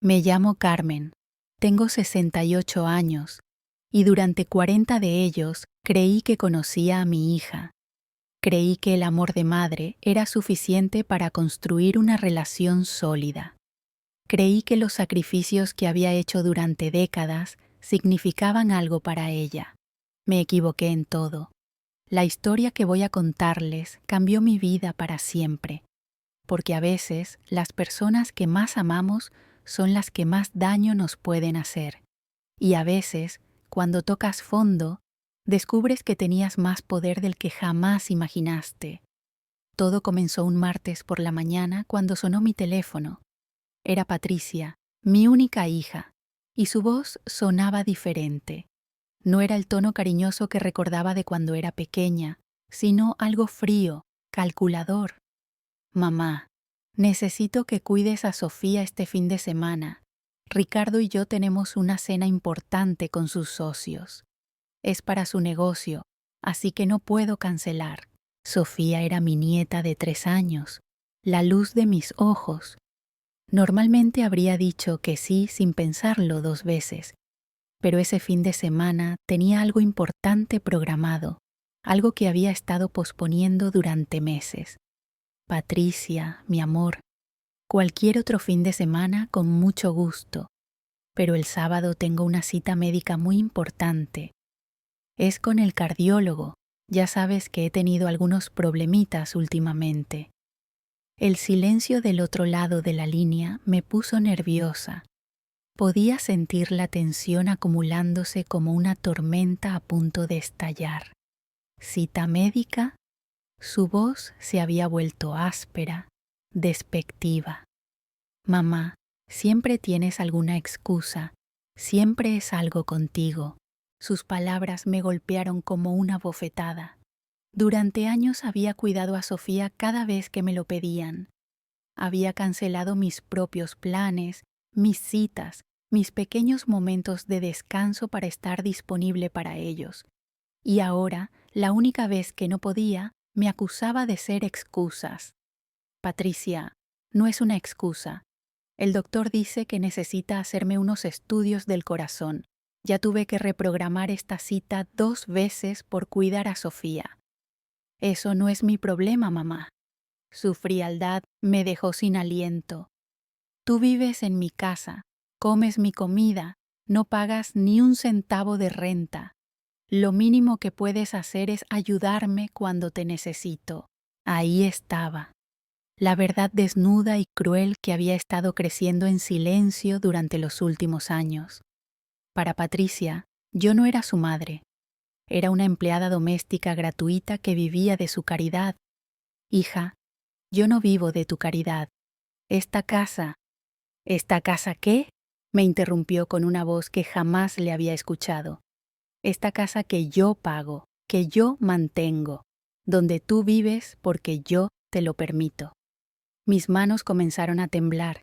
Me llamo Carmen, tengo 68 años y durante 40 de ellos creí que conocía a mi hija. Creí que el amor de madre era suficiente para construir una relación sólida. Creí que los sacrificios que había hecho durante décadas significaban algo para ella. Me equivoqué en todo. La historia que voy a contarles cambió mi vida para siempre, porque a veces las personas que más amamos son las que más daño nos pueden hacer. Y a veces, cuando tocas fondo, descubres que tenías más poder del que jamás imaginaste. Todo comenzó un martes por la mañana cuando sonó mi teléfono. Era Patricia, mi única hija, y su voz sonaba diferente. No era el tono cariñoso que recordaba de cuando era pequeña, sino algo frío, calculador. Mamá, necesito que cuides a Sofía este fin de semana. Ricardo y yo tenemos una cena importante con sus socios. Es para su negocio, así que no puedo cancelar. Sofía era mi nieta de 3 años, la luz de mis ojos. Normalmente habría dicho que sí sin pensarlo 2 veces, pero ese fin de semana tenía algo importante programado, algo que había estado posponiendo durante meses. Patricia, mi amor, cualquier otro fin de semana con mucho gusto, pero el sábado tengo una cita médica muy importante. Es con el cardiólogo, ya sabes que he tenido algunos problemitas últimamente. El silencio del otro lado de la línea me puso nerviosa. Podía sentir la tensión acumulándose como una tormenta a punto de estallar. ¿Cita médica? Su voz se había vuelto áspera, despectiva. Mamá, siempre tienes alguna excusa, siempre es algo contigo. Sus palabras me golpearon como una bofetada. Durante años había cuidado a Sofía cada vez que me lo pedían. Había cancelado mis propios planes, mis citas, mis pequeños momentos de descanso para estar disponible para ellos. Y ahora, la única vez que no podía, me acusaba de ser excusas. Patricia, no es una excusa. El doctor dice que necesita hacerme unos estudios del corazón. Ya tuve que reprogramar esta cita 2 veces por cuidar a Sofía. Eso no es mi problema, mamá. Su frialdad me dejó sin aliento. Tú vives en mi casa, comes mi comida, no pagas ni un centavo de renta. Lo mínimo que puedes hacer es ayudarme cuando te necesito. Ahí estaba, la verdad desnuda y cruel que había estado creciendo en silencio durante los últimos años. Para Patricia, yo no era su madre. Era una empleada doméstica gratuita que vivía de su caridad. Hija, yo no vivo de tu caridad. Esta casa... ¿Esta casa qué? Me interrumpió con una voz que jamás le había escuchado. Esta casa que yo pago, que yo mantengo, donde tú vives porque yo te lo permito. Mis manos comenzaron a temblar,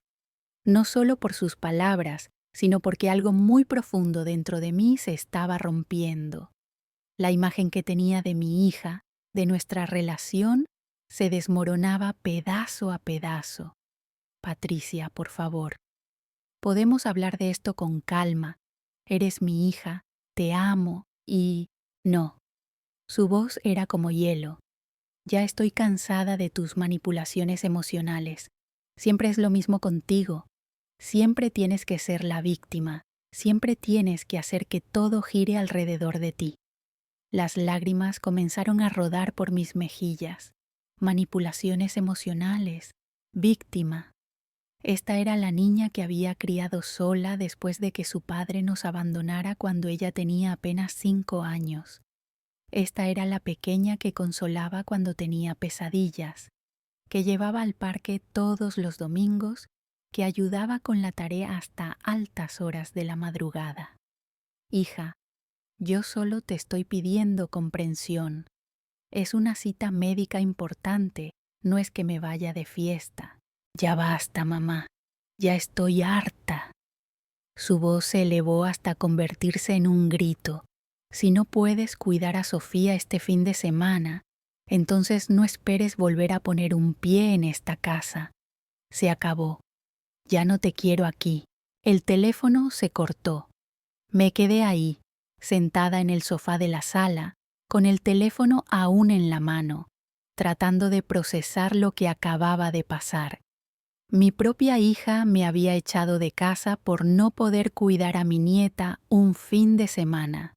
no solo por sus palabras, sino porque algo muy profundo dentro de mí se estaba rompiendo. La imagen que tenía de mi hija, de nuestra relación, se desmoronaba pedazo a pedazo. Patricia, por favor, podemos hablar de esto con calma. Eres mi hija, te amo y... No. Su voz era como hielo. Ya estoy cansada de tus manipulaciones emocionales. Siempre es lo mismo contigo. Siempre tienes que ser la víctima. Siempre tienes que hacer que todo gire alrededor de ti. Las lágrimas comenzaron a rodar por mis mejillas. Manipulaciones emocionales. Víctima. Esta era la niña que había criado sola después de que su padre nos abandonara cuando ella tenía apenas 5 años. Esta era la pequeña que consolaba cuando tenía pesadillas, que llevaba al parque todos los domingos, que ayudaba con la tarea hasta altas horas de la madrugada. Hija, yo solo te estoy pidiendo comprensión. Es una cita médica importante, no es que me vaya de fiesta. Ya basta, mamá. Ya estoy harta. Su voz se elevó hasta convertirse en un grito. Si no puedes cuidar a Sofía este fin de semana, entonces no esperes volver a poner un pie en esta casa. Se acabó. Ya no te quiero aquí. El teléfono se cortó. Me quedé ahí, sentada en el sofá de la sala, con el teléfono aún en la mano, tratando de procesar lo que acababa de pasar. Mi propia hija me había echado de casa por no poder cuidar a mi nieta un fin de semana.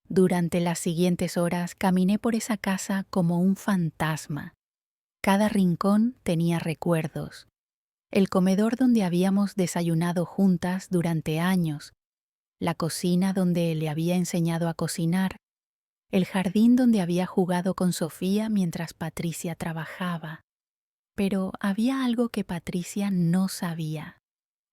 Durante las siguientes horas caminé por esa casa como un fantasma. Cada rincón tenía recuerdos. El comedor donde habíamos desayunado juntas durante años, la cocina donde le había enseñado a cocinar, el jardín donde había jugado con Sofía mientras Patricia trabajaba. Pero había algo que Patricia no sabía,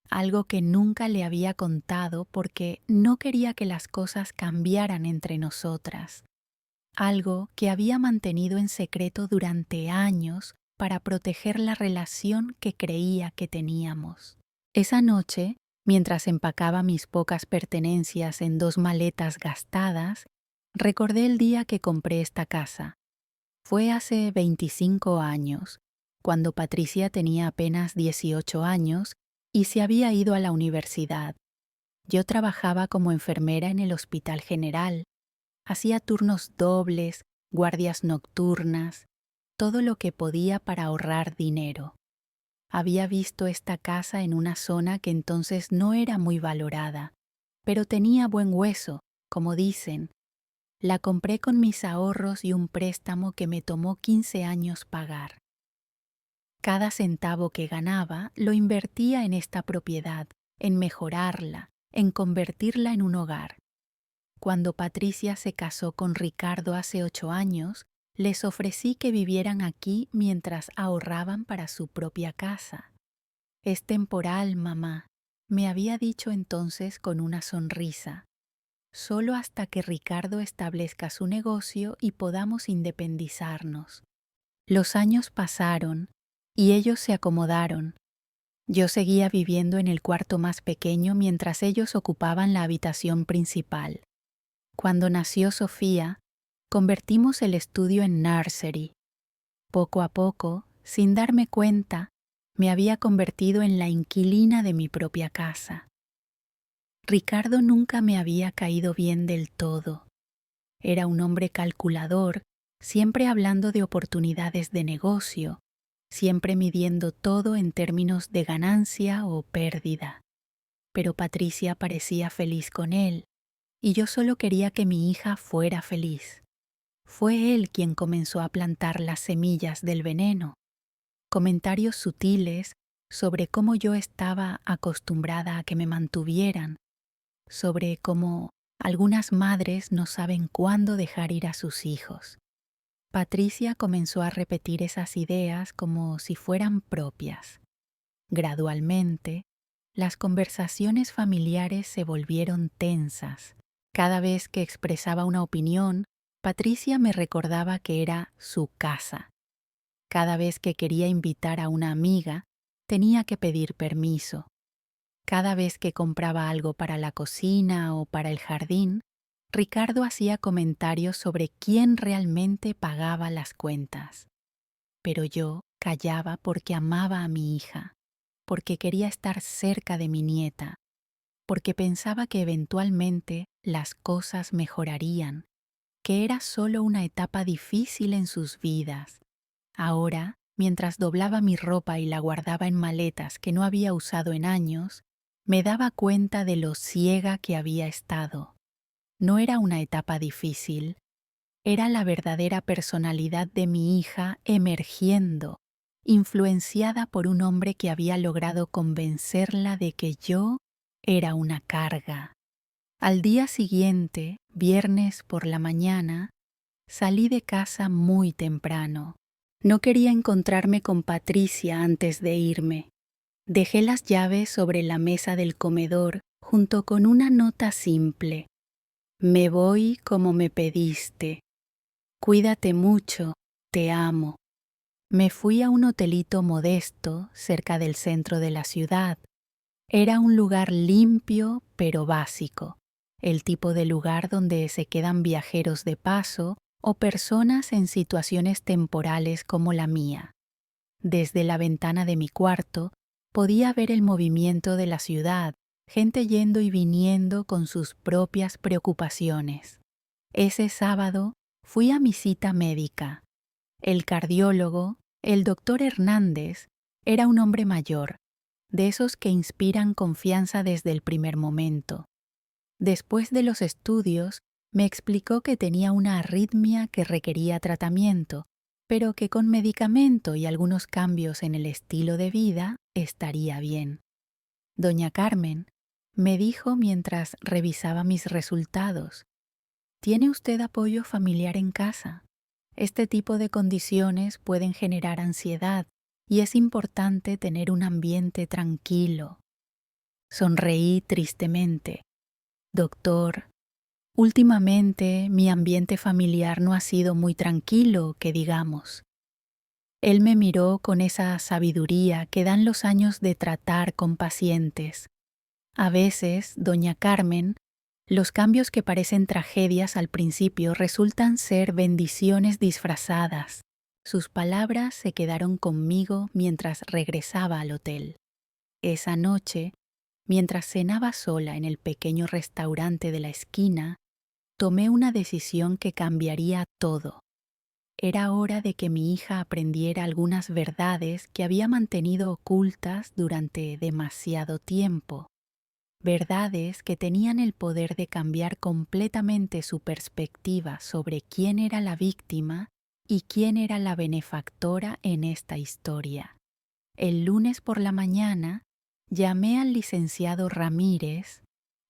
algo que nunca le había contado porque no quería que las cosas cambiaran entre nosotras, algo que había mantenido en secreto durante años para proteger la relación que creía que teníamos. Esa noche, mientras empacaba mis pocas pertenencias en 2 maletas gastadas, recordé el día que compré esta casa. Fue hace 25 años, cuando Patricia tenía apenas 18 años y se había ido a la universidad. Yo trabajaba como enfermera en el Hospital General. Hacía turnos dobles, guardias nocturnas, todo lo que podía para ahorrar dinero. Había visto esta casa en una zona que entonces no era muy valorada, pero tenía buen hueso, como dicen. La compré con mis ahorros y un préstamo que me tomó 15 años pagar. Cada centavo que ganaba lo invertía en esta propiedad, en mejorarla, en convertirla en un hogar. Cuando Patricia se casó con Ricardo hace 8 años, les ofrecí que vivieran aquí mientras ahorraban para su propia casa. Es temporal, mamá, me había dicho entonces con una sonrisa. Solo hasta que Ricardo establezca su negocio y podamos independizarnos. Los años pasaron y ellos se acomodaron. Yo seguía viviendo en el cuarto más pequeño mientras ellos ocupaban la habitación principal. Cuando nació Sofía, convertimos el estudio en nursery. Poco a poco, sin darme cuenta, me había convertido en la inquilina de mi propia casa. Ricardo nunca me había caído bien del todo. Era un hombre calculador, siempre hablando de oportunidades de negocio, siempre midiendo todo en términos de ganancia o pérdida. Pero Patricia parecía feliz con él, y yo solo quería que mi hija fuera feliz. Fue él quien comenzó a plantar las semillas del veneno. Comentarios sutiles sobre cómo yo estaba acostumbrada a que me mantuvieran, sobre cómo algunas madres no saben cuándo dejar ir a sus hijos. Patricia comenzó a repetir esas ideas como si fueran propias. Gradualmente, las conversaciones familiares se volvieron tensas. Cada vez que expresaba una opinión, Patricia me recordaba que era su casa. Cada vez que quería invitar a una amiga, tenía que pedir permiso. Cada vez que compraba algo para la cocina o para el jardín, Ricardo hacía comentarios sobre quién realmente pagaba las cuentas. Pero yo callaba porque amaba a mi hija, porque quería estar cerca de mi nieta, porque pensaba que eventualmente las cosas mejorarían, que era solo una etapa difícil en sus vidas. Ahora, mientras doblaba mi ropa y la guardaba en maletas que no había usado en años, me daba cuenta de lo ciega que había estado. No era una etapa difícil, era la verdadera personalidad de mi hija emergiendo, influenciada por un hombre que había logrado convencerla de que yo era una carga. Al día siguiente, viernes por la mañana, salí de casa muy temprano. No quería encontrarme con Patricia antes de irme. Dejé las llaves sobre la mesa del comedor junto con una nota simple. Me voy como me pediste. Cuídate mucho, te amo. Me fui a un hotelito modesto cerca del centro de la ciudad. Era un lugar limpio pero básico, el tipo de lugar donde se quedan viajeros de paso o personas en situaciones temporales como la mía. Desde la ventana de mi cuarto podía ver el movimiento de la ciudad, gente yendo y viniendo con sus propias preocupaciones. Ese sábado fui a mi cita médica. El cardiólogo, el doctor Hernández, era un hombre mayor, de esos que inspiran confianza desde el primer momento. Después de los estudios, me explicó que tenía una arritmia que requería tratamiento, pero que con medicamento y algunos cambios en el estilo de vida estaría bien. Doña Carmen me dijo mientras revisaba mis resultados: ¿tiene usted apoyo familiar en casa? Este tipo de condiciones pueden generar ansiedad y es importante tener un ambiente tranquilo. Sonreí tristemente. Doctor, últimamente mi ambiente familiar no ha sido muy tranquilo, que digamos. Él me miró con esa sabiduría que dan los años de tratar con pacientes. A veces, doña Carmen, los cambios que parecen tragedias al principio resultan ser bendiciones disfrazadas. Sus palabras se quedaron conmigo mientras regresaba al hotel. Esa noche, mientras cenaba sola en el pequeño restaurante de la esquina, tomé una decisión que cambiaría todo. Era hora de que mi hija aprendiera algunas verdades que había mantenido ocultas durante demasiado tiempo. Verdades que tenían el poder de cambiar completamente su perspectiva sobre quién era la víctima y quién era la benefactora en esta historia. El lunes por la mañana llamé al licenciado Ramírez,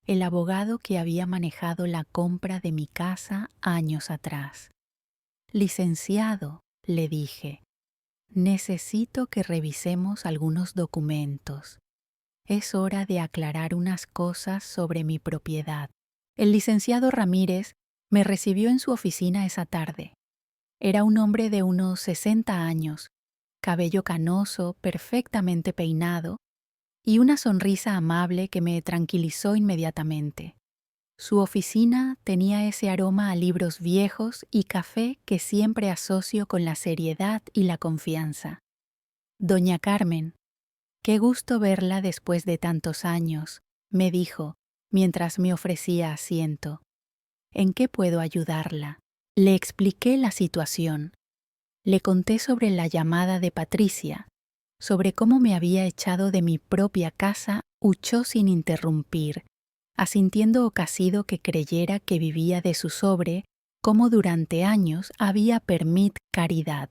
el abogado que había manejado la compra de mi casa años atrás. Licenciado, le dije, necesito que revisemos algunos documentos. Es hora de aclarar unas cosas sobre mi propiedad. El licenciado Ramírez me recibió en su oficina esa tarde. Era un hombre de unos 60 años, cabello canoso, perfectamente peinado, y una sonrisa amable que me tranquilizó inmediatamente. Su oficina tenía ese aroma a libros viejos y café que siempre asocio con la seriedad y la confianza. Doña Carmen, qué gusto verla después de tantos años, me dijo, mientras me ofrecía asiento. ¿En qué puedo ayudarla? Le expliqué la situación. Le conté sobre la llamada de Patricia, sobre cómo me había echado de mi propia casa. Huchó sin interrumpir, asintiendo ocasido que creyera que vivía de su sobre, como durante años había permit caridad.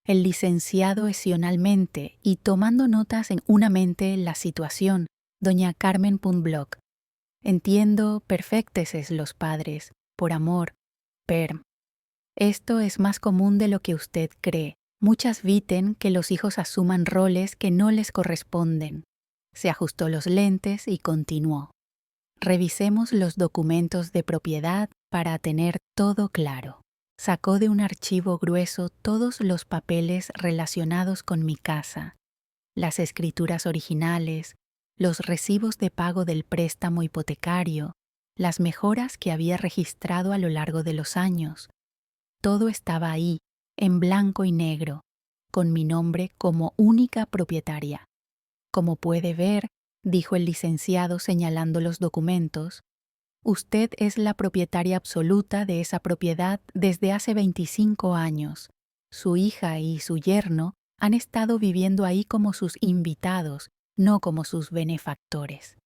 El licenciado esionalmente y tomando notas en una mente la situación, doña Carmen Punblock. Entiendo perfecteses los padres, por amor, per. Esto es más común de lo que usted cree. Muchas viten que los hijos asuman roles que no les corresponden. Se ajustó los lentes y continuó. Revisemos los documentos de propiedad para tener todo claro. Sacó de un archivo grueso todos los papeles relacionados con mi casa, las escrituras originales, los recibos de pago del préstamo hipotecario, las mejoras que había registrado a lo largo de los años. Todo estaba ahí, en blanco y negro, con mi nombre como única propietaria. Como puede ver, dijo el licenciado señalando los documentos, usted es la propietaria absoluta de esa propiedad desde hace 25 años. Su hija y su yerno han estado viviendo ahí como sus invitados, no como sus benefactores.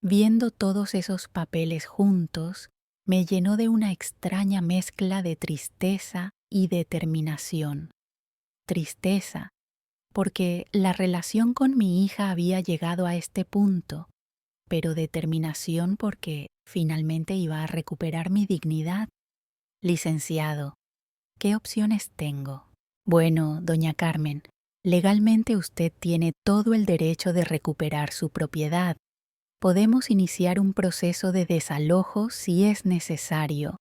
Viendo todos esos papeles juntos, me llenó de una extraña mezcla de tristeza y determinación. Tristeza, porque la relación con mi hija había llegado a este punto, pero determinación porque finalmente iba a recuperar mi dignidad. Licenciado, ¿qué opciones tengo? Bueno, doña Carmen, legalmente usted tiene todo el derecho de recuperar su propiedad. Podemos iniciar un proceso de desalojo si es necesario,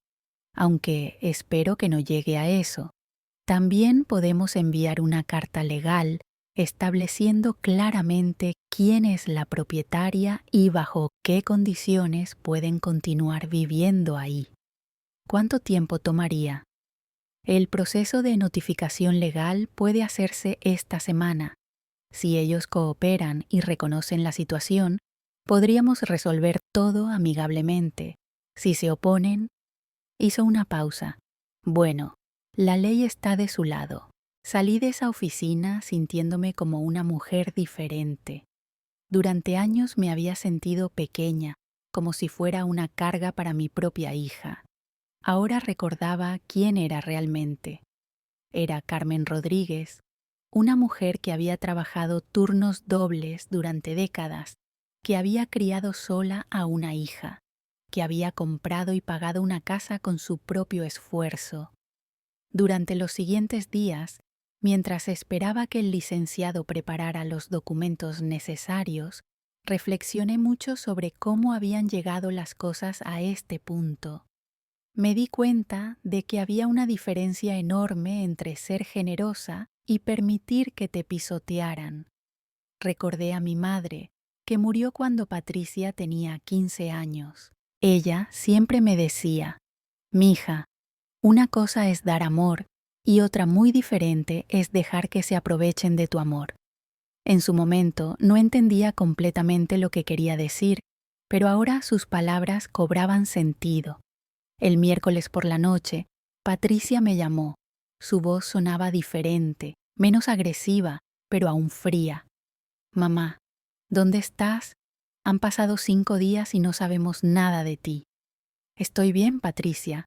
aunque espero que no llegue a eso. También podemos enviar una carta legal estableciendo claramente quién es la propietaria y bajo qué condiciones pueden continuar viviendo ahí. ¿Cuánto tiempo tomaría? El proceso de notificación legal puede hacerse esta semana. Si ellos cooperan y reconocen la situación, Podríamos resolver todo amigablemente. Si se oponen, hizo una pausa. Bueno, la ley está de su lado. Salí de esa oficina sintiéndome como una mujer diferente. Durante años me había sentido pequeña, como si fuera una carga para mi propia hija. Ahora recordaba quién era realmente. Era Carmen Rodríguez, una mujer que había trabajado turnos dobles durante décadas, que había criado sola a una hija, que había comprado y pagado una casa con su propio esfuerzo. Durante los siguientes días, mientras esperaba que el licenciado preparara los documentos necesarios, reflexioné mucho sobre cómo habían llegado las cosas a este punto. Me di cuenta de que había una diferencia enorme entre ser generosa y permitir que te pisotearan. Recordé a mi madre, que murió cuando Patricia tenía 15 años. Ella siempre me decía: «Mija, una cosa es dar amor y otra muy diferente es dejar que se aprovechen de tu amor». En su momento no entendía completamente lo que quería decir, pero ahora sus palabras cobraban sentido. El miércoles por la noche, Patricia me llamó. Su voz sonaba diferente, menos agresiva, pero aún fría. «Mamá, ¿dónde estás? Han pasado 5 días y no sabemos nada de ti». «Estoy bien, Patricia.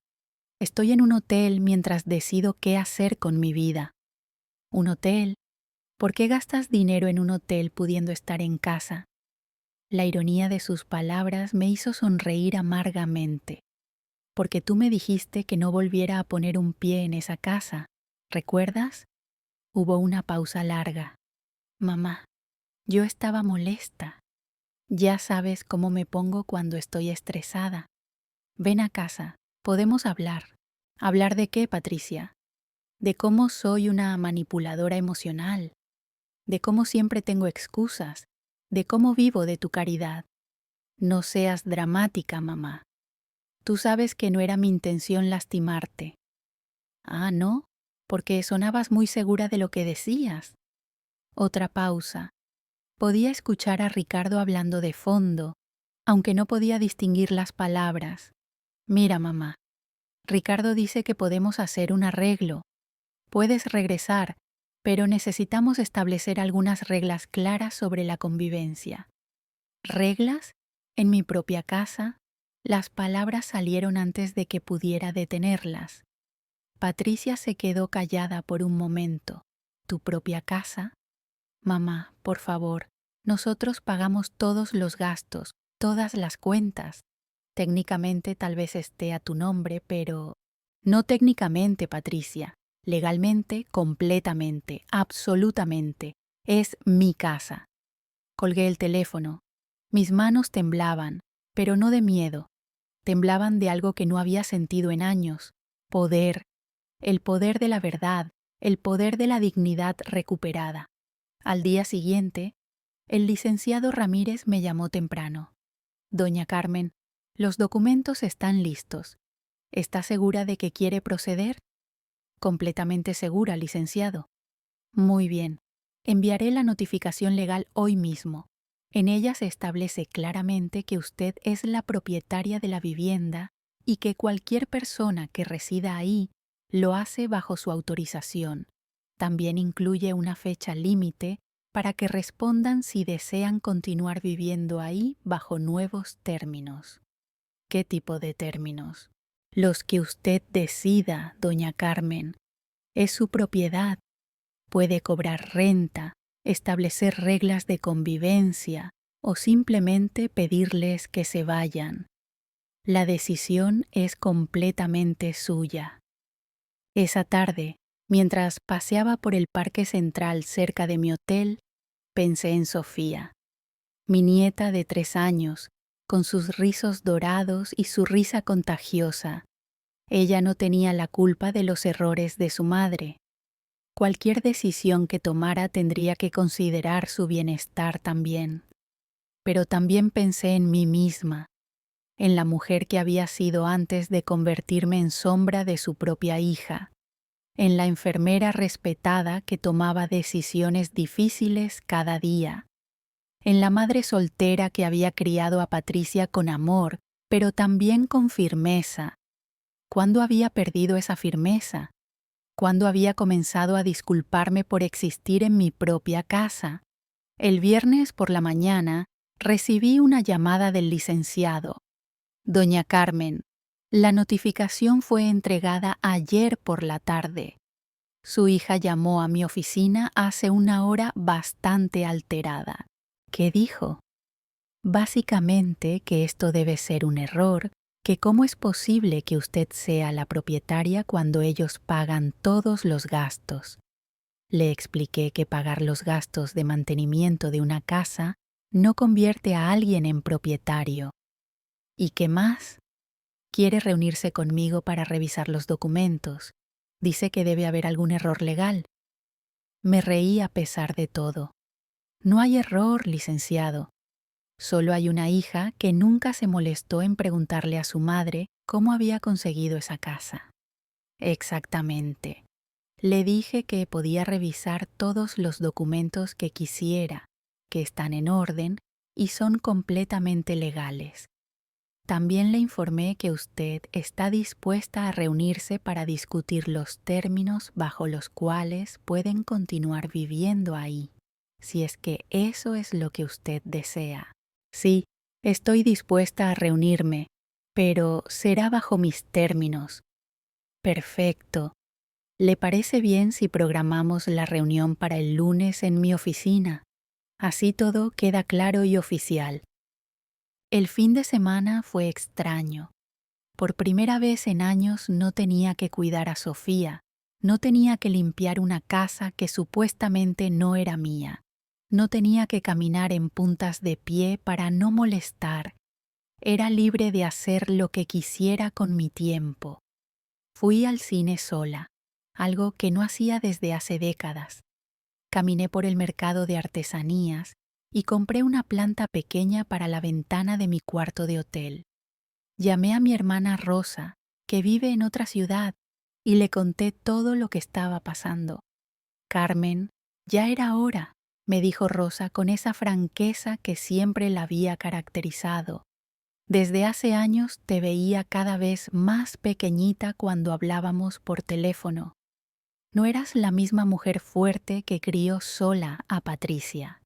Estoy en un hotel mientras decido qué hacer con mi vida». «¿Un hotel? ¿Por qué gastas dinero en un hotel pudiendo estar en casa?». La ironía de sus palabras me hizo sonreír amargamente. «Porque tú me dijiste que no volviera a poner un pie en esa casa, ¿recuerdas?». Hubo una pausa larga. «Mamá, yo estaba molesta. Ya sabes cómo me pongo cuando estoy estresada. Ven a casa, podemos hablar». «¿Hablar de qué, Patricia?». «De cómo soy una manipuladora emocional, de cómo siempre tengo excusas, de cómo vivo de tu caridad». «No seas dramática, mamá. Tú sabes que no era mi intención lastimarte». «Ah, ¿no? Porque sonabas muy segura de lo que decías». Otra pausa. Podía escuchar a Ricardo hablando de fondo, aunque no podía distinguir las palabras. «Mira, mamá, Ricardo dice que podemos hacer un arreglo. Puedes regresar, pero necesitamos establecer algunas reglas claras sobre la convivencia». «¿Reglas? ¿En mi propia casa?». Las palabras salieron antes de que pudiera detenerlas. Patricia se quedó callada por un momento. «¿Tu propia casa?». «Mamá, por favor, nosotros pagamos todos los gastos, todas las cuentas. Técnicamente tal vez esté a tu nombre, pero...». «No técnicamente, Patricia. Legalmente, completamente, absolutamente. Es mi casa». Colgué el teléfono. Mis manos temblaban, pero no de miedo. Temblaban de algo que no había sentido en años. Poder. El poder de la verdad, el poder de la dignidad recuperada. Al día siguiente, el licenciado Ramírez me llamó temprano. «Doña Carmen, los documentos están listos. ¿Está segura de que quiere proceder?». «Completamente segura, licenciado». «Muy bien. Enviaré la notificación legal hoy mismo. En ella se establece claramente que usted es la propietaria de la vivienda y que cualquier persona que resida ahí lo hace bajo su autorización. También incluye una fecha límite para que respondan si desean continuar viviendo ahí bajo nuevos términos». «¿Qué tipo de términos?». «Los que usted decida, doña Carmen. Es su propiedad. Puede cobrar renta, establecer reglas de convivencia o simplemente pedirles que se vayan. La decisión es completamente suya». Esa tarde, mientras paseaba por el parque central cerca de mi hotel, pensé en Sofía, mi nieta de 3 años, con sus rizos dorados y su risa contagiosa. Ella no tenía la culpa de los errores de su madre. Cualquier decisión que tomara tendría que considerar su bienestar también. Pero también pensé en mí misma, en la mujer que había sido antes de convertirme en sombra de su propia hija, en la enfermera respetada que tomaba decisiones difíciles cada día, en la madre soltera que había criado a Patricia con amor, pero también con firmeza. ¿Cuándo había perdido esa firmeza? ¿Cuándo había comenzado a disculparme por existir en mi propia casa? El viernes por la mañana recibí una llamada del licenciado. Doña Carmen, la notificación fue entregada ayer por la tarde. Su hija llamó a mi oficina hace una hora bastante alterada. ¿Qué dijo? Básicamente que esto debe ser un error, que cómo es posible que usted sea la propietaria cuando ellos pagan todos los gastos. Le expliqué que pagar los gastos de mantenimiento de una casa no convierte a alguien en propietario. ¿Y qué más? Quiere reunirse conmigo para revisar los documentos. Dice que debe haber algún error legal. Me reí a pesar de todo. No hay error, licenciado. Solo hay una hija que nunca se molestó en preguntarle a su madre cómo había conseguido esa casa. Exactamente. Le dije que podía revisar todos los documentos que quisiera, que están en orden y son completamente legales. También le informé que usted está dispuesta a reunirse para discutir los términos bajo los cuales pueden continuar viviendo ahí, si es que eso es lo que usted desea. Sí, estoy dispuesta a reunirme, pero será bajo mis términos. Perfecto. ¿Le parece bien si programamos la reunión para el lunes en mi oficina? Así todo queda claro y oficial. El fin de semana fue extraño. Por primera vez en años no tenía que cuidar a Sofía, no tenía que limpiar una casa que supuestamente no era mía, no tenía que caminar en puntas de pie para no molestar. Era libre de hacer lo que quisiera con mi tiempo. Fui al cine sola, algo que no hacía desde hace décadas. Caminé por el mercado de artesanías y compré una planta pequeña para la ventana de mi cuarto de hotel. Llamé a mi hermana Rosa, que vive en otra ciudad, y le conté todo lo que estaba pasando. Carmen, ya era hora, me dijo Rosa con esa franqueza que siempre la había caracterizado. Desde hace años te veía cada vez más pequeñita cuando hablábamos por teléfono. No eras la misma mujer fuerte que crió sola a Patricia.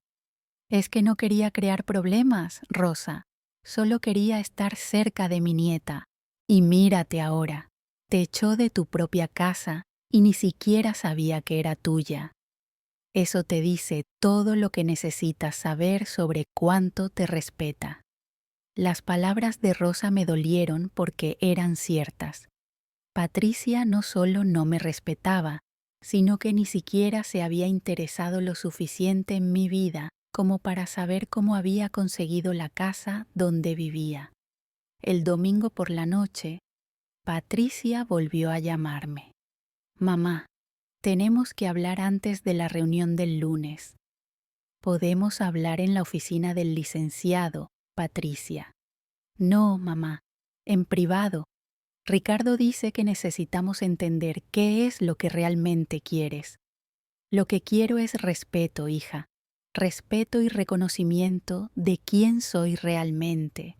Es que no quería crear problemas, Rosa. Solo quería estar cerca de mi nieta. Y mírate ahora. Te echó de tu propia casa y ni siquiera sabía que era tuya. Eso te dice todo lo que necesitas saber sobre cuánto te respeta. Las palabras de Rosa me dolieron porque eran ciertas. Patricia no solo no me respetaba, sino que ni siquiera se había interesado lo suficiente en mi vida como para saber cómo había conseguido la casa donde vivía. El domingo por la noche, Patricia volvió a llamarme. Mamá, tenemos que hablar antes de la reunión del lunes. Podemos hablar en la oficina del licenciado, Patricia. No, mamá, en privado. Ricardo dice que necesitamos entender qué es lo que realmente quieres. Lo que quiero es respeto, hija. Respeto y reconocimiento de quién soy realmente.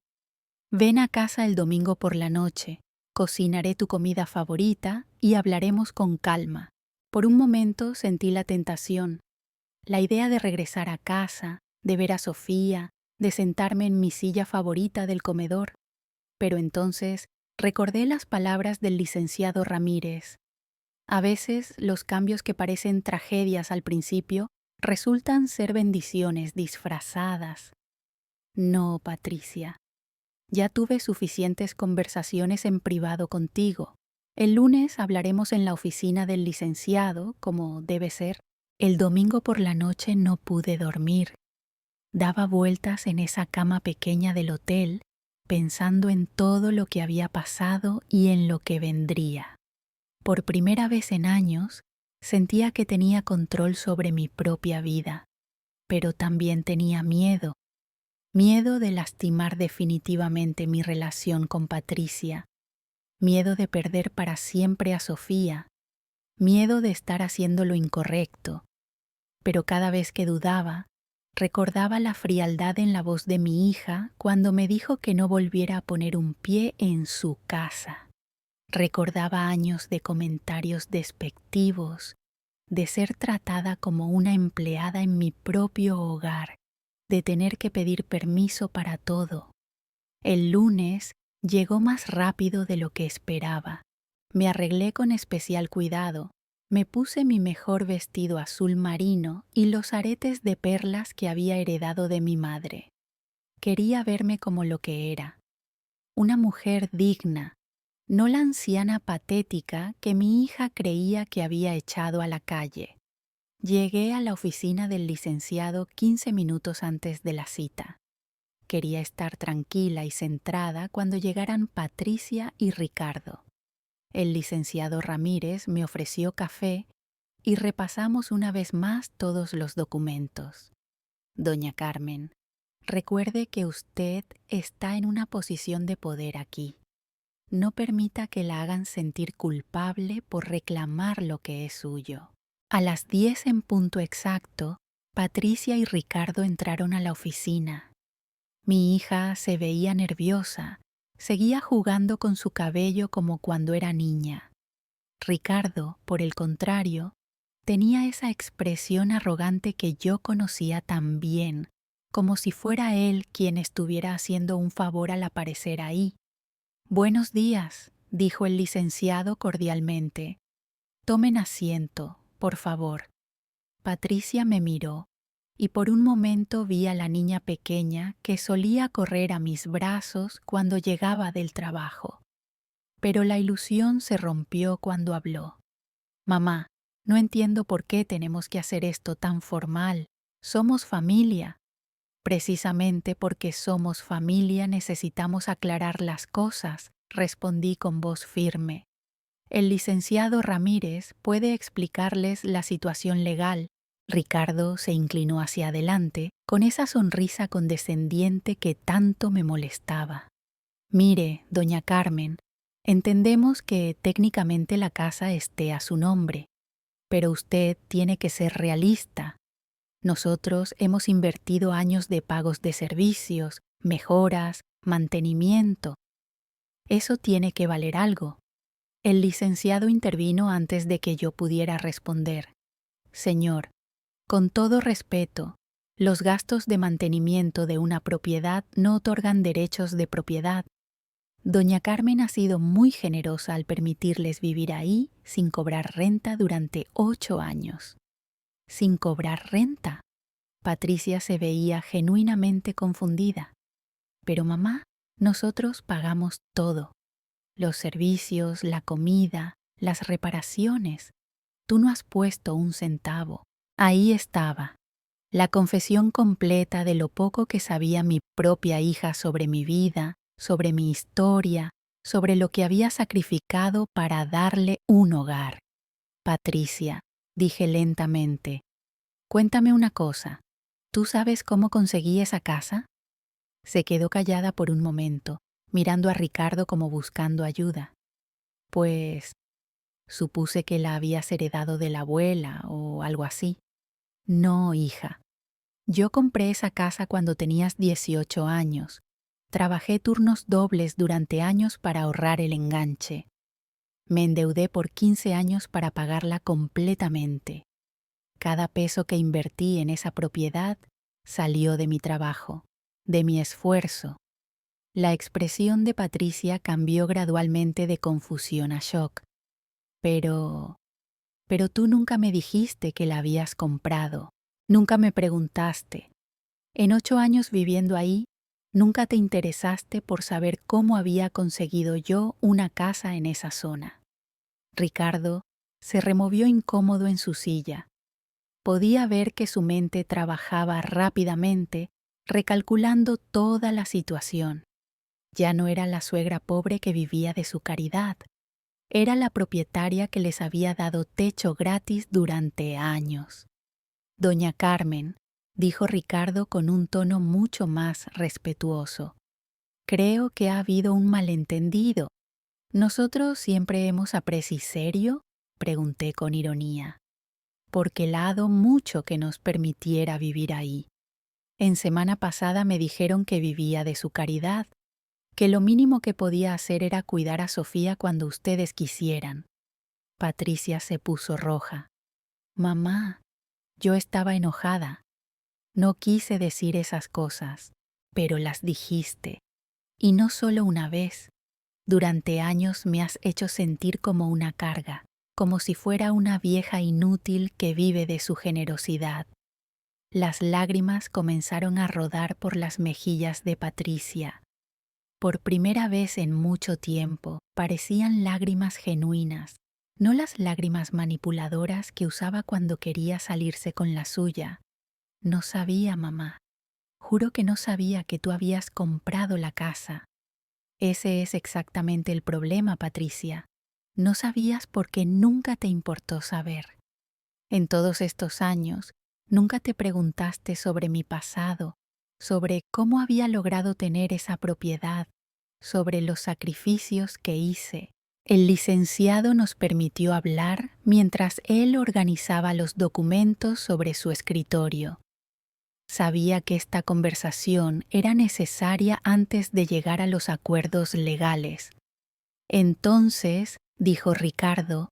Ven a casa el domingo por la noche, cocinaré tu comida favorita y hablaremos con calma. Por un momento sentí la tentación, la idea de regresar a casa, de ver a Sofía, de sentarme en mi silla favorita del comedor. Pero entonces recordé las palabras del licenciado Ramírez. A veces los cambios que parecen tragedias al principio resultan ser bendiciones disfrazadas. No, Patricia. Ya tuve suficientes conversaciones en privado contigo. El lunes hablaremos en la oficina del licenciado, como debe ser. El domingo por la noche no pude dormir. Daba vueltas en esa cama pequeña del hotel, pensando en todo lo que había pasado y en lo que vendría. Por primera vez en años, sentía que tenía control sobre mi propia vida, pero también tenía miedo. Miedo de lastimar definitivamente mi relación con Patricia, miedo de perder para siempre a Sofía, miedo de estar haciendo lo incorrecto. Pero cada vez que dudaba, Recordaba la frialdad en la voz de mi hija cuando me dijo que no volviera a poner un pie en su casa. Recordaba años de comentarios despectivos, de ser tratada como una empleada en mi propio hogar, de tener que pedir permiso para todo. El lunes llegó más rápido de lo que esperaba. Me arreglé con especial cuidado. Me puse mi mejor vestido azul marino y los aretes de perlas que había heredado de mi madre. Quería verme como lo que era, una mujer digna, no la anciana patética que mi hija creía que había echado a la calle. Llegué a la oficina del licenciado 15 minutos antes de la cita. Quería estar tranquila y centrada cuando llegaran Patricia y Ricardo. El licenciado Ramírez me ofreció café y repasamos una vez más todos los documentos. Doña Carmen, recuerde que usted está en una posición de poder aquí. No permita que la hagan sentir culpable por reclamar lo que es suyo. A las 10 en punto exacto, Patricia y Ricardo entraron a la oficina. Mi hija se veía nerviosa. Seguía jugando con su cabello como cuando era niña. Ricardo, por el contrario, tenía esa expresión arrogante que yo conocía tan bien, como si fuera él quien estuviera haciendo un favor al aparecer ahí. «Buenos días», dijo el licenciado cordialmente. «Tomen asiento, por favor». Patricia me miró, y por un momento vi a la niña pequeña que solía correr a mis brazos cuando llegaba del trabajo. Pero la ilusión se rompió cuando habló. «Mamá, no entiendo por qué tenemos que hacer esto tan formal. Somos familia». «Precisamente porque somos familia necesitamos aclarar las cosas», respondí con voz firme. «El licenciado Ramírez puede explicarles la situación legal». Ricardo se inclinó hacia adelante con esa sonrisa condescendiente que tanto me molestaba. «Mire, doña Carmen, entendemos que técnicamente la casa esté a su nombre, pero usted tiene que ser realista. Nosotros hemos invertido años de pagos de servicios, mejoras, mantenimiento. Eso tiene que valer algo». El licenciado intervino antes de que yo pudiera responder. «Señor, con todo respeto, los gastos de mantenimiento de una propiedad no otorgan derechos de propiedad. Doña Carmen ha sido muy generosa al permitirles vivir ahí sin cobrar renta durante 8 años. ¿Sin cobrar renta? Patricia se veía genuinamente confundida. Pero mamá, nosotros pagamos todo. Los servicios, la comida, las reparaciones. Tú no has puesto un centavo. Ahí estaba, la confesión completa de lo poco que sabía mi propia hija sobre mi vida, sobre mi historia, sobre lo que había sacrificado para darle un hogar. «Patricia», dije lentamente, «cuéntame una cosa. ¿Tú sabes cómo conseguí esa casa?» Se quedó callada por un momento, mirando a Ricardo como buscando ayuda. «Pues, supuse que la habías heredado de la abuela o algo así». «No, hija. Yo compré esa casa cuando tenías 18 años. Trabajé turnos dobles durante años para ahorrar el enganche. Me endeudé por 15 años para pagarla completamente. Cada peso que invertí en esa propiedad salió de mi trabajo, de mi esfuerzo». La expresión de Patricia cambió gradualmente de confusión a shock. Pero tú nunca me dijiste que la habías comprado. Nunca me preguntaste. En 8 años viviendo ahí, nunca te interesaste por saber cómo había conseguido yo una casa en esa zona». Ricardo se removió incómodo en su silla. Podía ver que su mente trabajaba rápidamente, recalculando toda la situación. Ya no era la suegra pobre que vivía de su caridad. Era la propietaria que les había dado techo gratis durante años. «Doña Carmen», dijo Ricardo con un tono mucho más respetuoso, «creo que ha habido un malentendido. ¿Nosotros siempre hemos apreciado serio?», pregunté con ironía, «porque la ha dado mucho que nos permitiera vivir ahí». En semana pasada me dijeron que vivía de su caridad, que lo mínimo que podía hacer era cuidar a Sofía cuando ustedes quisieran. Patricia se puso roja. Mamá, yo estaba enojada. No quise decir esas cosas, pero las dijiste. Y no solo una vez. Durante años me has hecho sentir como una carga, como si fuera una vieja inútil que vive de su generosidad. Las lágrimas comenzaron a rodar por las mejillas de Patricia. Por primera vez en mucho tiempo, parecían lágrimas genuinas, no las lágrimas manipuladoras que usaba cuando quería salirse con la suya. No sabía, mamá. Juro que no sabía que tú habías comprado la casa. Ese es exactamente el problema, Patricia. No sabías porque nunca te importó saber. En todos estos años, nunca te preguntaste sobre mi pasado, sobre cómo había logrado tener esa propiedad, sobre los sacrificios que hice. El licenciado nos permitió hablar mientras él organizaba los documentos sobre su escritorio. Sabía que esta conversación era necesaria antes de llegar a los acuerdos legales. Entonces, dijo Ricardo,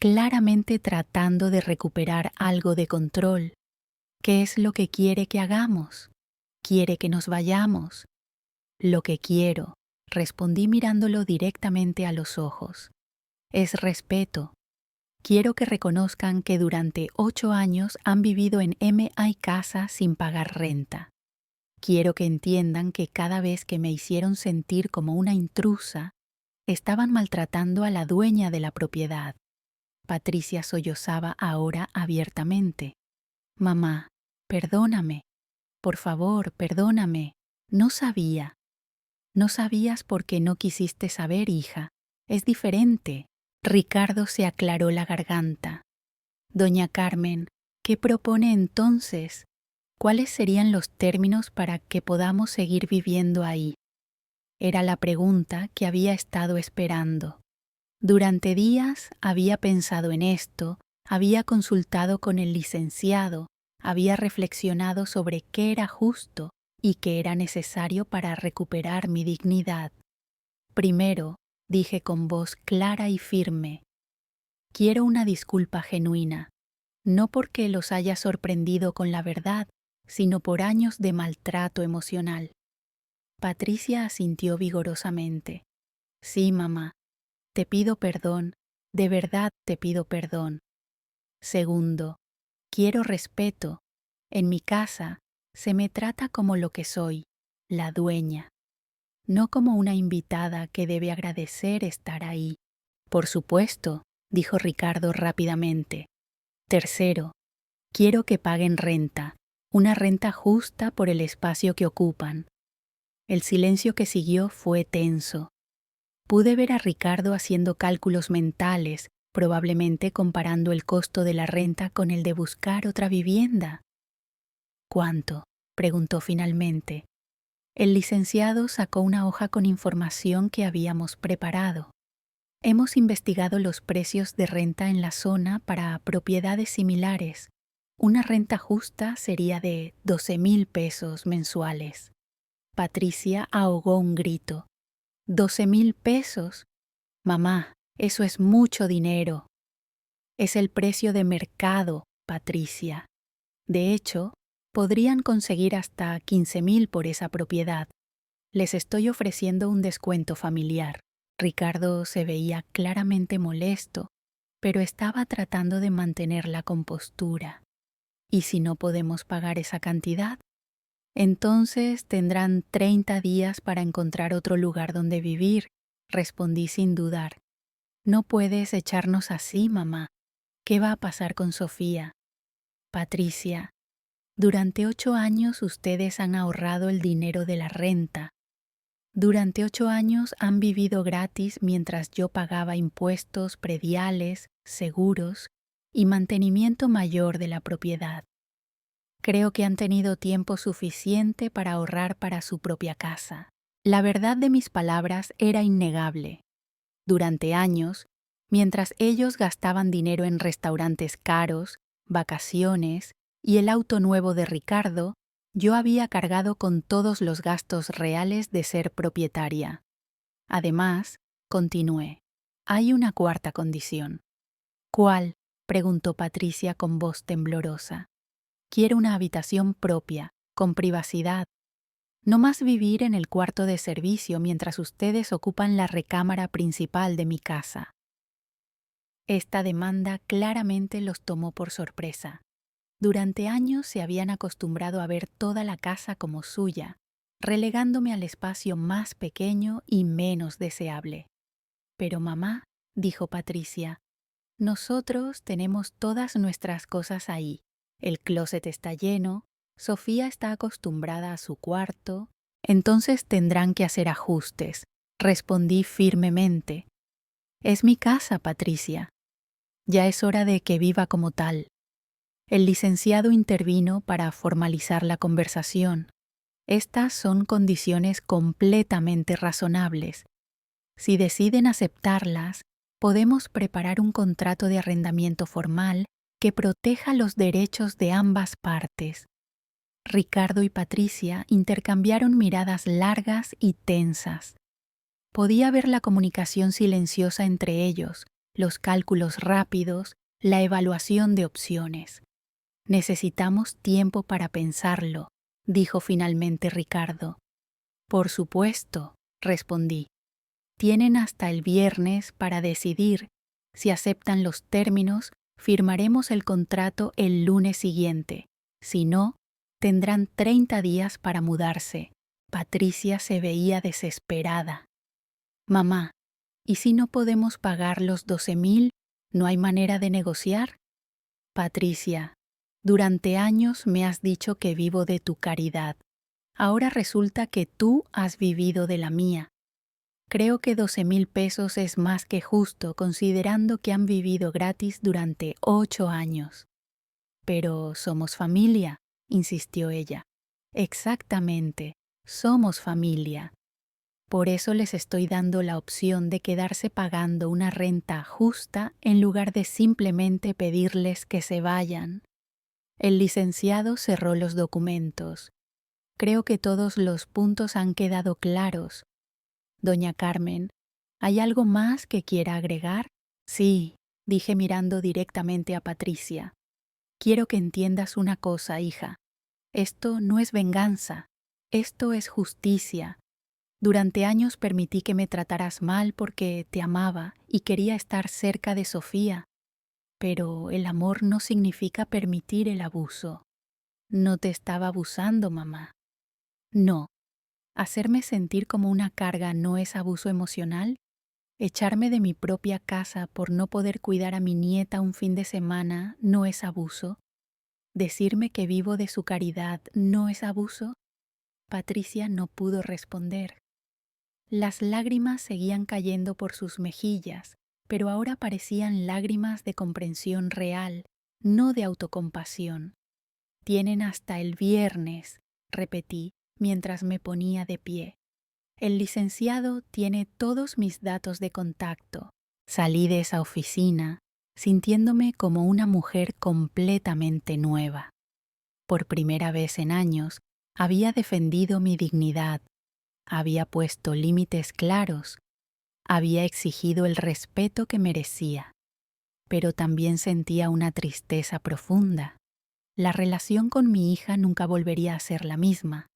claramente tratando de recuperar algo de control, ¿qué es lo que quiere que hagamos? ¿Quiere que nos vayamos? Lo que quiero, respondí mirándolo directamente a los ojos, es respeto. Quiero que reconozcan que durante 8 años han vivido en M.I. Casa sin pagar renta. Quiero que entiendan que cada vez que me hicieron sentir como una intrusa, estaban maltratando a la dueña de la propiedad. Patricia sollozaba ahora abiertamente. Mamá, perdóname. Por favor, perdóname. No sabía. No sabías porque no quisiste saber, hija. Es diferente. Ricardo se aclaró la garganta. Doña Carmen, ¿qué propone entonces? ¿Cuáles serían los términos para que podamos seguir viviendo ahí? Era la pregunta que había estado esperando. Durante días había pensado en esto, había consultado con el licenciado, había reflexionado sobre qué era justo y qué era necesario para recuperar mi dignidad. Primero, dije con voz clara y firme, quiero una disculpa genuina, no porque los haya sorprendido con la verdad, sino por años de maltrato emocional. Patricia asintió vigorosamente. Sí, mamá, te pido perdón, de verdad te pido perdón. Segundo, quiero respeto. En mi casa se me trata como lo que soy, la dueña, no como una invitada que debe agradecer estar ahí. Por supuesto, dijo Ricardo rápidamente. Tercero, quiero que paguen renta, una renta justa por el espacio que ocupan. El silencio que siguió fue tenso. Pude ver a Ricardo haciendo cálculos mentales, probablemente comparando el costo de la renta con el de buscar otra vivienda. ¿Cuánto?, preguntó finalmente. El licenciado sacó una hoja con información que habíamos preparado. Hemos investigado los precios de renta en la zona para propiedades similares. Una renta justa sería de 12,000 pesos mensuales. Patricia ahogó un grito. 12,000 pesos. Mamá, eso es mucho dinero. Es el precio de mercado, Patricia. De hecho, podrían conseguir hasta 15,000 por esa propiedad. Les estoy ofreciendo un descuento familiar. Ricardo se veía claramente molesto, pero estaba tratando de mantener la compostura. ¿Y si no podemos pagar esa cantidad? Entonces tendrán 30 días para encontrar otro lugar donde vivir, respondí sin dudar. No puedes echarnos así, mamá. ¿Qué va a pasar con Sofía? Patricia, durante 8 años ustedes han ahorrado el dinero de la renta. Durante 8 años han vivido gratis mientras yo pagaba impuestos, prediales, seguros y mantenimiento mayor de la propiedad. Creo que han tenido tiempo suficiente para ahorrar para su propia casa. La verdad de mis palabras era innegable. Durante años, mientras ellos gastaban dinero en restaurantes caros, vacaciones y el auto nuevo de Ricardo, Yo había cargado con todos los gastos reales de ser propietaria. Además, continué, hay una cuarta condición. ¿Cuál? Preguntó Patricia con voz temblorosa. Quiero una habitación propia, con privacidad. No más vivir en el cuarto de servicio mientras ustedes ocupan la recámara principal de mi casa. Esta demanda claramente los tomó por sorpresa. Durante años se habían acostumbrado a ver toda la casa como suya, relegándome al espacio más pequeño y menos deseable. Pero mamá, dijo Patricia, nosotros tenemos todas nuestras cosas ahí. El closet está lleno, Sofía está acostumbrada a su cuarto, entonces tendrán que hacer ajustes, respondí firmemente. Es mi casa, Patricia. Ya es hora de que viva como tal. El licenciado intervino para formalizar la conversación. Estas son condiciones completamente razonables. Si deciden aceptarlas, podemos preparar un contrato de arrendamiento formal que proteja los derechos de ambas partes. Ricardo y Patricia intercambiaron miradas largas y tensas. Podía ver la comunicación silenciosa entre ellos, los cálculos rápidos, la evaluación de opciones. Necesitamos tiempo para pensarlo, dijo finalmente Ricardo. Por supuesto, respondí. Tienen hasta el viernes para decidir. Si aceptan los términos, firmaremos el contrato el lunes siguiente. Si no, tendrán 30 días para mudarse. Patricia se veía desesperada. Mamá, ¿y si no podemos pagar los 12,000? ¿No hay manera de negociar? Patricia, durante años me has dicho que vivo de tu caridad. Ahora resulta que tú has vivido de la mía. Creo que 12,000 pesos es más que justo considerando que han vivido gratis durante 8 años. Pero somos familia, insistió ella. Exactamente, somos familia. Por eso les estoy dando la opción de quedarse pagando una renta justa en lugar de simplemente pedirles que se vayan. El licenciado cerró los documentos. Creo que todos los puntos han quedado claros. Doña Carmen, ¿hay algo más que quiera agregar? Sí, dije mirando directamente a Patricia. Quiero que entiendas una cosa, hija. Esto no es venganza, esto es justicia. Durante años permití que me trataras mal porque te amaba y quería estar cerca de Sofía. Pero el amor no significa permitir el abuso. No te estaba abusando, mamá. No. ¿Hacerme sentir como una carga no es abuso emocional? ¿Echarme de mi propia casa por no poder cuidar a mi nieta un fin de semana no es abuso? ¿Decirme que vivo de su caridad no es abuso? Patricia no pudo responder. Las lágrimas seguían cayendo por sus mejillas, pero ahora parecían lágrimas de comprensión real, no de autocompasión. Tienen hasta el viernes, repetí mientras me ponía de pie. El licenciado tiene todos mis datos de contacto. Salí de esa oficina sintiéndome como una mujer completamente nueva. Por primera vez en años, había defendido mi dignidad, había puesto límites claros, había exigido el respeto que merecía, pero también sentía una tristeza profunda. La relación con mi hija nunca volvería a ser la misma.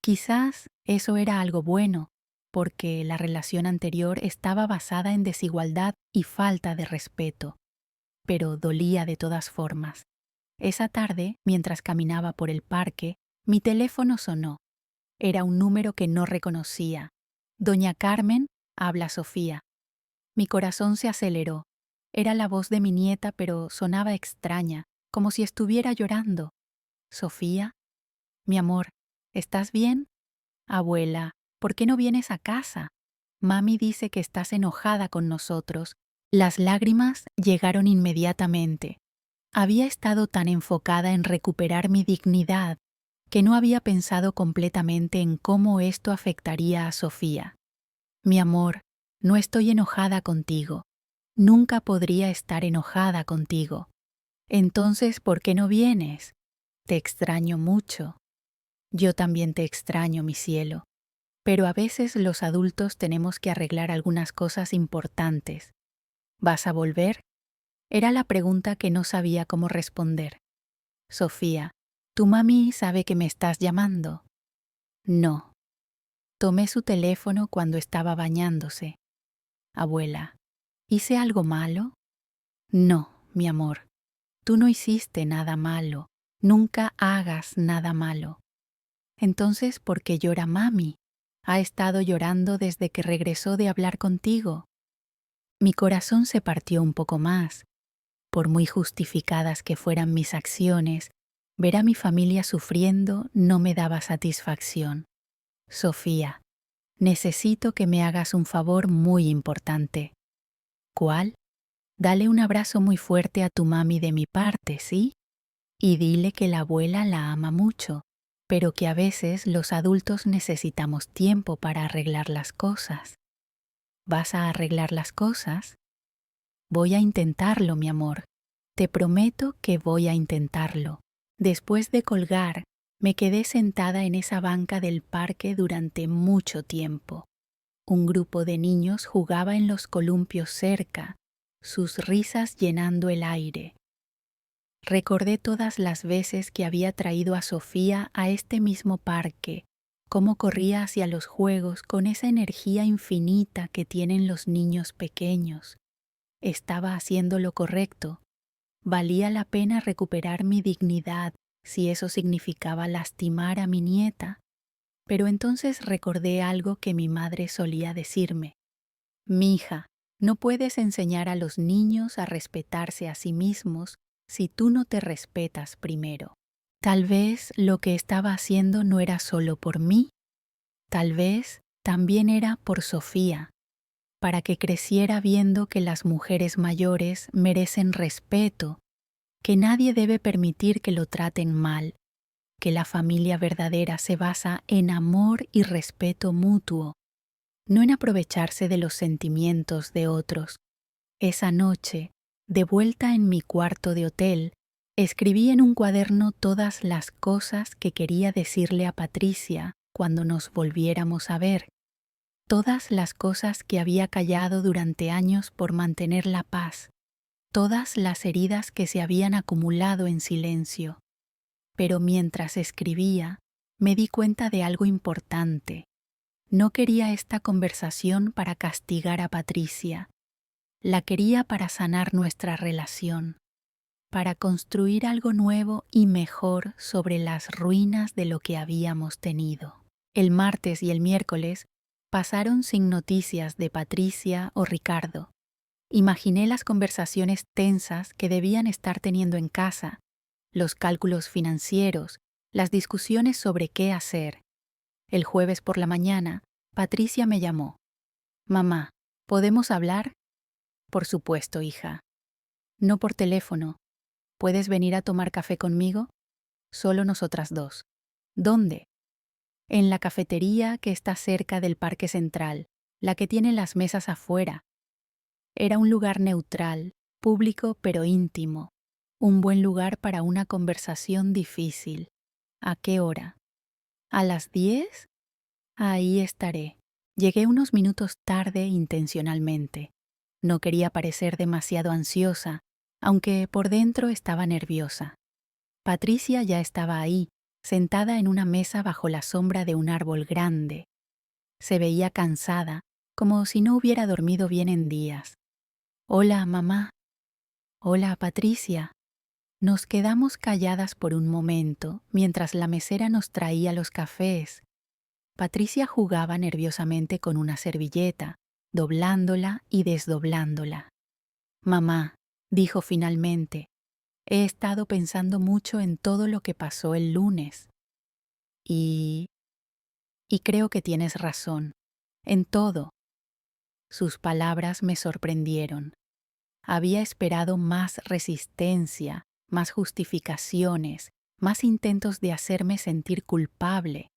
Quizás eso era algo bueno, porque la relación anterior estaba basada en desigualdad y falta de respeto, pero dolía de todas formas. Esa tarde, mientras caminaba por el parque, mi teléfono sonó. Era un número que no reconocía. Doña Carmen, habla Sofía. Mi corazón se aceleró. Era la voz de mi nieta, pero sonaba extraña, como si estuviera llorando. Sofía, mi amor, ¿estás bien? Abuela, ¿por qué no vienes a casa? Mami dice que estás enojada con nosotros. Las lágrimas llegaron inmediatamente. Había estado tan enfocada en recuperar mi dignidad que no había pensado completamente en cómo esto afectaría a Sofía. Mi amor, no estoy enojada contigo. Nunca podría estar enojada contigo. Entonces, ¿por qué no vienes? Te extraño mucho. Yo también te extraño, mi cielo. Pero a veces los adultos tenemos que arreglar algunas cosas importantes. ¿Vas a volver? Era la pregunta que no sabía cómo responder. Sofía, ¿tu mami sabe que me estás llamando? No. Tomé su teléfono cuando estaba bañándose. Abuela, ¿hice algo malo? No, mi amor. Tú no hiciste nada malo. Nunca hagas nada malo. Entonces, ¿por qué llora mami? Ha estado llorando desde que regresó de hablar contigo. Mi corazón se partió un poco más. Por muy justificadas que fueran mis acciones, ver a mi familia sufriendo no me daba satisfacción. Sofía, necesito que me hagas un favor muy importante. ¿Cuál? Dale un abrazo muy fuerte a tu mami de mi parte, ¿sí? Y dile que la abuela la ama mucho, pero que a veces los adultos necesitamos tiempo para arreglar las cosas. ¿Vas a arreglar las cosas? Voy a intentarlo, mi amor. Te prometo que voy a intentarlo. Después de colgar, me quedé sentada en esa banca del parque durante mucho tiempo. Un grupo de niños jugaba en los columpios cerca, sus risas llenando el aire. Recordé todas las veces que había traído a Sofía a este mismo parque, cómo corría hacia los juegos con esa energía infinita que tienen los niños pequeños. Estaba haciendo lo correcto. Valía la pena recuperar mi dignidad si eso significaba lastimar a mi nieta. Pero entonces recordé algo que mi madre solía decirme. Mija, no puedes enseñar a los niños a respetarse a sí mismos si tú no te respetas primero. Tal vez lo que estaba haciendo no era solo por mí, tal vez también era por Sofía, para que creciera viendo que las mujeres mayores merecen respeto, que nadie debe permitir que lo traten mal, que la familia verdadera se basa en amor y respeto mutuo, no en aprovecharse de los sentimientos de otros. Esa noche, de vuelta en mi cuarto de hotel, escribí en un cuaderno todas las cosas que quería decirle a Patricia cuando nos volviéramos a ver, todas las cosas que había callado durante años por mantener la paz, todas las heridas que se habían acumulado en silencio. Pero mientras escribía, me di cuenta de algo importante. No quería esta conversación para castigar a Patricia. La quería para sanar nuestra relación, para construir algo nuevo y mejor sobre las ruinas de lo que habíamos tenido. El martes y el miércoles pasaron sin noticias de Patricia o Ricardo. Imaginé las conversaciones tensas que debían estar teniendo en casa, los cálculos financieros, las discusiones sobre qué hacer. El jueves por la mañana, Patricia me llamó. Mamá, ¿podemos hablar? Por supuesto, hija. No por teléfono. ¿Puedes venir a tomar café conmigo? Solo nosotras dos. ¿Dónde? En la cafetería que está cerca del Parque Central, la que tiene las mesas afuera. Era un lugar neutral, público pero íntimo. Un buen lugar para una conversación difícil. ¿A qué hora? ¿A las 10? Ahí estaré. Llegué unos minutos tarde intencionalmente. No quería parecer demasiado ansiosa, aunque por dentro estaba nerviosa. Patricia ya estaba ahí, sentada en una mesa bajo la sombra de un árbol grande. Se veía cansada, como si no hubiera dormido bien en días. Hola, mamá. Hola, Patricia. Nos quedamos calladas por un momento mientras la mesera nos traía los cafés. Patricia jugaba nerviosamente con una servilleta, doblándola y desdoblándola. Mamá, dijo finalmente, he estado pensando mucho en todo lo que pasó el lunes. Y creo que tienes razón. En todo. Sus palabras me sorprendieron. Había esperado más resistencia, más justificaciones, más intentos de hacerme sentir culpable.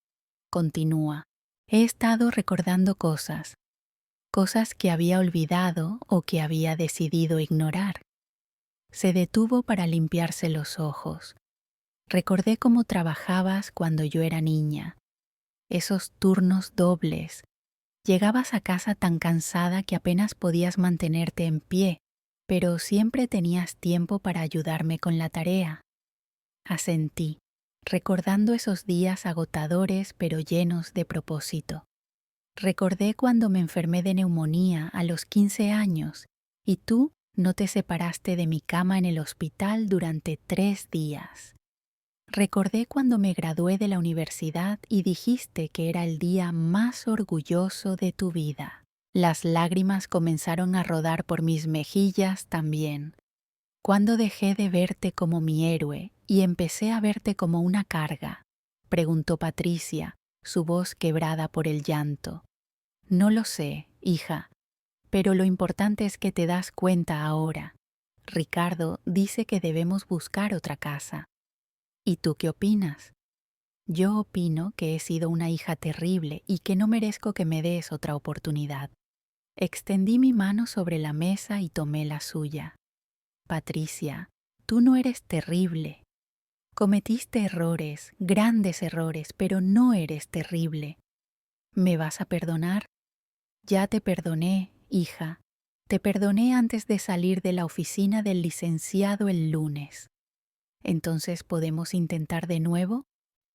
Continúa. He estado recordando cosas que había olvidado o que había decidido ignorar. Se detuvo para limpiarse los ojos. Recordé cómo trabajabas cuando yo era niña, esos turnos dobles. Llegabas a casa tan cansada que apenas podías mantenerte en pie, pero siempre tenías tiempo para ayudarme con la tarea. Asentí, recordando esos días agotadores pero llenos de propósito. Recordé cuando me enfermé de neumonía a los 15 años y tú no te separaste de mi cama en el hospital durante 3 días. Recordé cuando me gradué de la universidad y dijiste que era el día más orgulloso de tu vida. Las lágrimas comenzaron a rodar por mis mejillas también. Cuando dejé de verte como mi héroe y empecé a verte como una carga, preguntó Patricia, su voz quebrada por el llanto. No lo sé, hija, pero lo importante es que te das cuenta ahora. Ricardo dice que debemos buscar otra casa. ¿Y tú qué opinas? Yo opino que he sido una hija terrible y que no merezco que me des otra oportunidad. Extendí mi mano sobre la mesa y tomé la suya. Patricia, tú no eres terrible. Cometiste errores, grandes errores, pero no eres terrible. ¿Me vas a perdonar? Ya te perdoné, hija. Te perdoné antes de salir de la oficina del licenciado el lunes. Entonces, ¿podemos intentar de nuevo?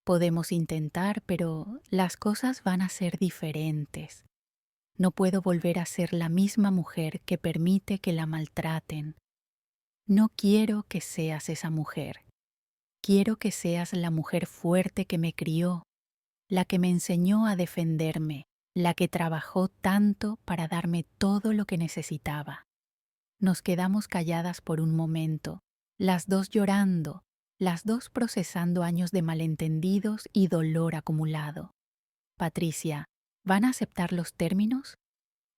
Podemos intentar, pero las cosas van a ser diferentes. No puedo volver a ser la misma mujer que permite que la maltraten. No quiero que seas esa mujer. Quiero que seas la mujer fuerte que me crió, la que me enseñó a defenderme, la que trabajó tanto para darme todo lo que necesitaba. Nos quedamos calladas por un momento, las dos llorando, las dos procesando años de malentendidos y dolor acumulado. Patricia, ¿van a aceptar los términos?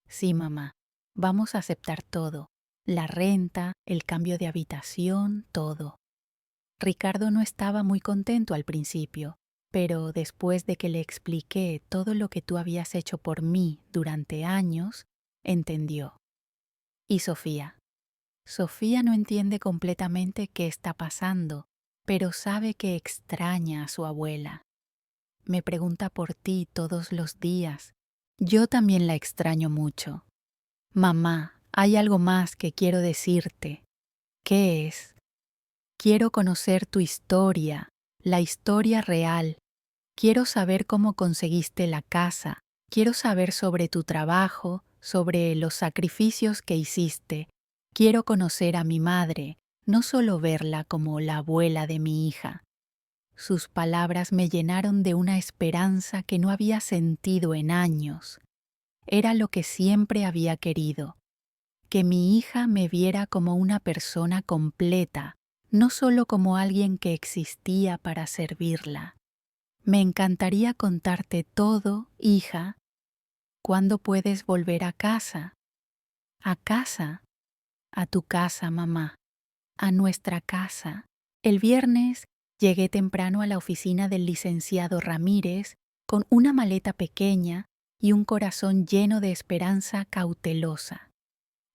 Sí, mamá, vamos a aceptar todo. La renta, el cambio de habitación, todo. Ricardo no estaba muy contento al principio, pero después de que le expliqué todo lo que tú habías hecho por mí durante años, entendió. ¿Y Sofía? Sofía no entiende completamente qué está pasando, pero sabe que extraña a su abuela. Me pregunta por ti todos los días. Yo también la extraño mucho. Mamá, hay algo más que quiero decirte. ¿Qué es? Quiero conocer tu historia, la historia real. Quiero saber cómo conseguiste la casa. Quiero saber sobre tu trabajo, sobre los sacrificios que hiciste. Quiero conocer a mi madre, no solo verla como la abuela de mi hija. Sus palabras me llenaron de una esperanza que no había sentido en años. Era lo que siempre había querido, que mi hija me viera como una persona completa, no solo como alguien que existía para servirla. Me encantaría contarte todo, hija. ¿Cuándo puedes volver a casa? ¿A casa? A tu casa, mamá. A nuestra casa. El viernes llegué temprano a la oficina del licenciado Ramírez con una maleta pequeña y un corazón lleno de esperanza cautelosa.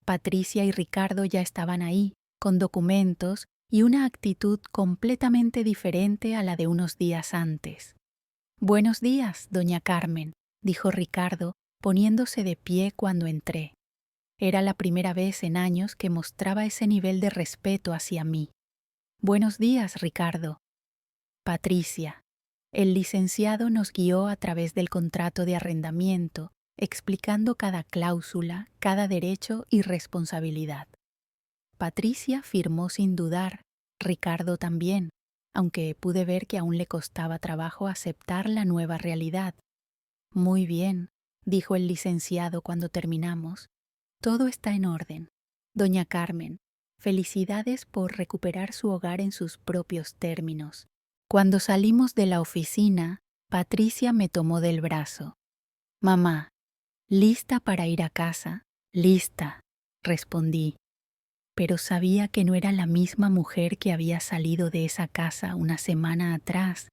Patricia y Ricardo ya estaban ahí, con documentos y una actitud completamente diferente a la de unos días antes. Buenos días, doña Carmen, dijo Ricardo, poniéndose de pie cuando entré. Era la primera vez en años que mostraba ese nivel de respeto hacia mí. Buenos días, Ricardo. Patricia. El licenciado nos guió a través del contrato de arrendamiento, explicando cada cláusula, cada derecho y responsabilidad. Patricia firmó sin dudar, Ricardo también, aunque pude ver que aún le costaba trabajo aceptar la nueva realidad. Muy bien, dijo el licenciado cuando terminamos. Todo está en orden. Doña Carmen, felicidades por recuperar su hogar en sus propios términos. Cuando salimos de la oficina, Patricia me tomó del brazo. Mamá, ¿lista para ir a casa? Lista, respondí. Pero sabía que no era la misma mujer que había salido de esa casa una semana atrás.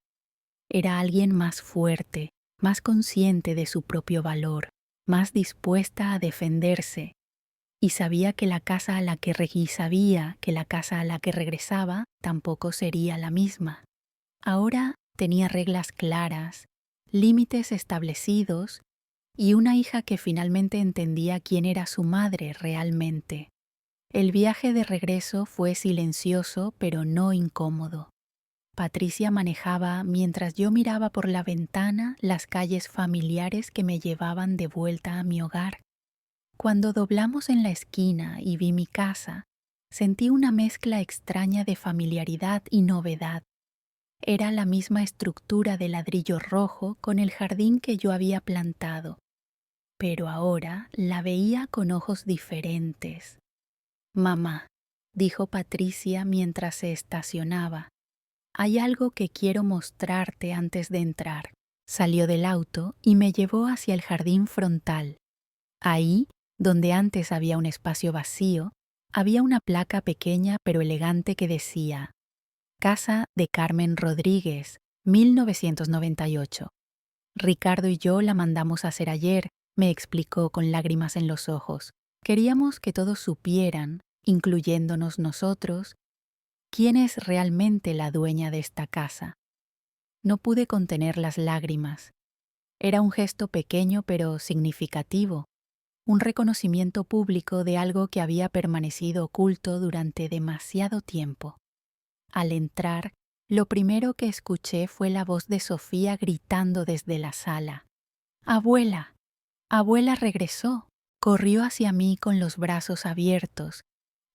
Era alguien más fuerte, más consciente de su propio valor, más dispuesta a defenderse. Y sabía que la casa a la que regresaba tampoco sería la misma. Ahora tenía reglas claras, límites establecidos y una hija que finalmente entendía quién era su madre realmente. El viaje de regreso fue silencioso pero no incómodo. Patricia manejaba mientras yo miraba por la ventana las calles familiares que me llevaban de vuelta a mi hogar. Cuando doblamos en la esquina y vi mi casa, sentí una mezcla extraña de familiaridad y novedad. Era la misma estructura de ladrillo rojo con el jardín que yo había plantado, pero ahora la veía con ojos diferentes. «Mamá», dijo Patricia mientras se estacionaba, «hay algo que quiero mostrarte antes de entrar». Salió del auto y me llevó hacia el jardín frontal. Ahí, donde antes había un espacio vacío, había una placa pequeña pero elegante que decía «Casa de Carmen Rodríguez, 1998». «Ricardo y yo la mandamos a hacer ayer», me explicó con lágrimas en los ojos. «Queríamos que todos supieran, incluyéndonos nosotros, quién es realmente la dueña de esta casa». No pude contener las lágrimas. Era un gesto pequeño pero significativo, un reconocimiento público de algo que había permanecido oculto durante demasiado tiempo. Al entrar, lo primero que escuché fue la voz de Sofía gritando desde la sala. «¡Abuela! ¡Abuela regresó!». Corrió hacia mí con los brazos abiertos,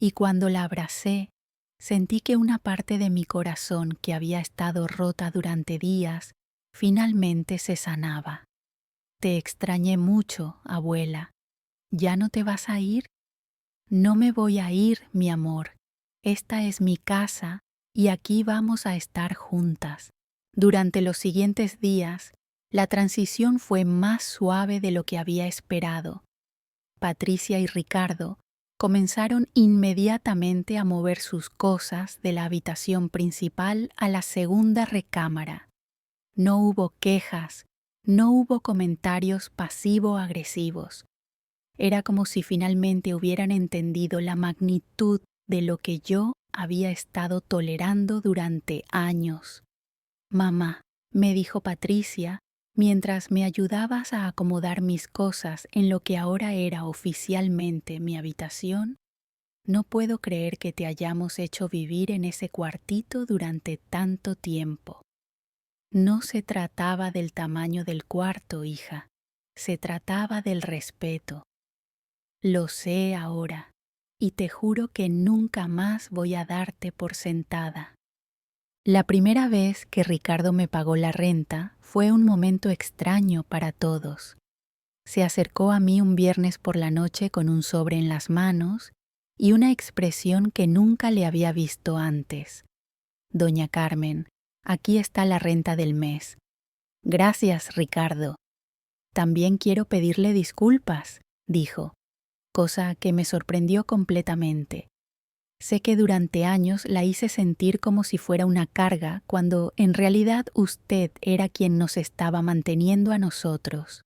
y cuando la abracé, sentí que una parte de mi corazón que había estado rota durante días, finalmente se sanaba. «Te extrañé mucho, abuela. ¿Ya no te vas a ir?». «No me voy a ir, mi amor. Esta es mi casa y aquí vamos a estar juntas». Durante los siguientes días, la transición fue más suave de lo que había esperado. Patricia y Ricardo comenzaron inmediatamente a mover sus cosas de la habitación principal a la segunda recámara. No hubo quejas, no hubo comentarios pasivo-agresivos. Era como si finalmente hubieran entendido la magnitud de lo que yo había estado tolerando durante años. «Mamá», me dijo Patricia, mientras me ayudabas a acomodar mis cosas en lo que ahora era oficialmente mi habitación, «no puedo creer que te hayamos hecho vivir en ese cuartito durante tanto tiempo». No se trataba del tamaño del cuarto, hija, se trataba del respeto. Lo sé ahora, y te juro que nunca más voy a darte por sentada. La primera vez que Ricardo me pagó la renta fue un momento extraño para todos. Se acercó a mí un viernes por la noche con un sobre en las manos y una expresión que nunca le había visto antes. «Doña Carmen, aquí está la renta del mes». «Gracias, Ricardo». «También quiero pedirle disculpas», dijo, cosa que me sorprendió completamente. Sé que durante años la hice sentir como si fuera una carga, cuando en realidad usted era quien nos estaba manteniendo a nosotros.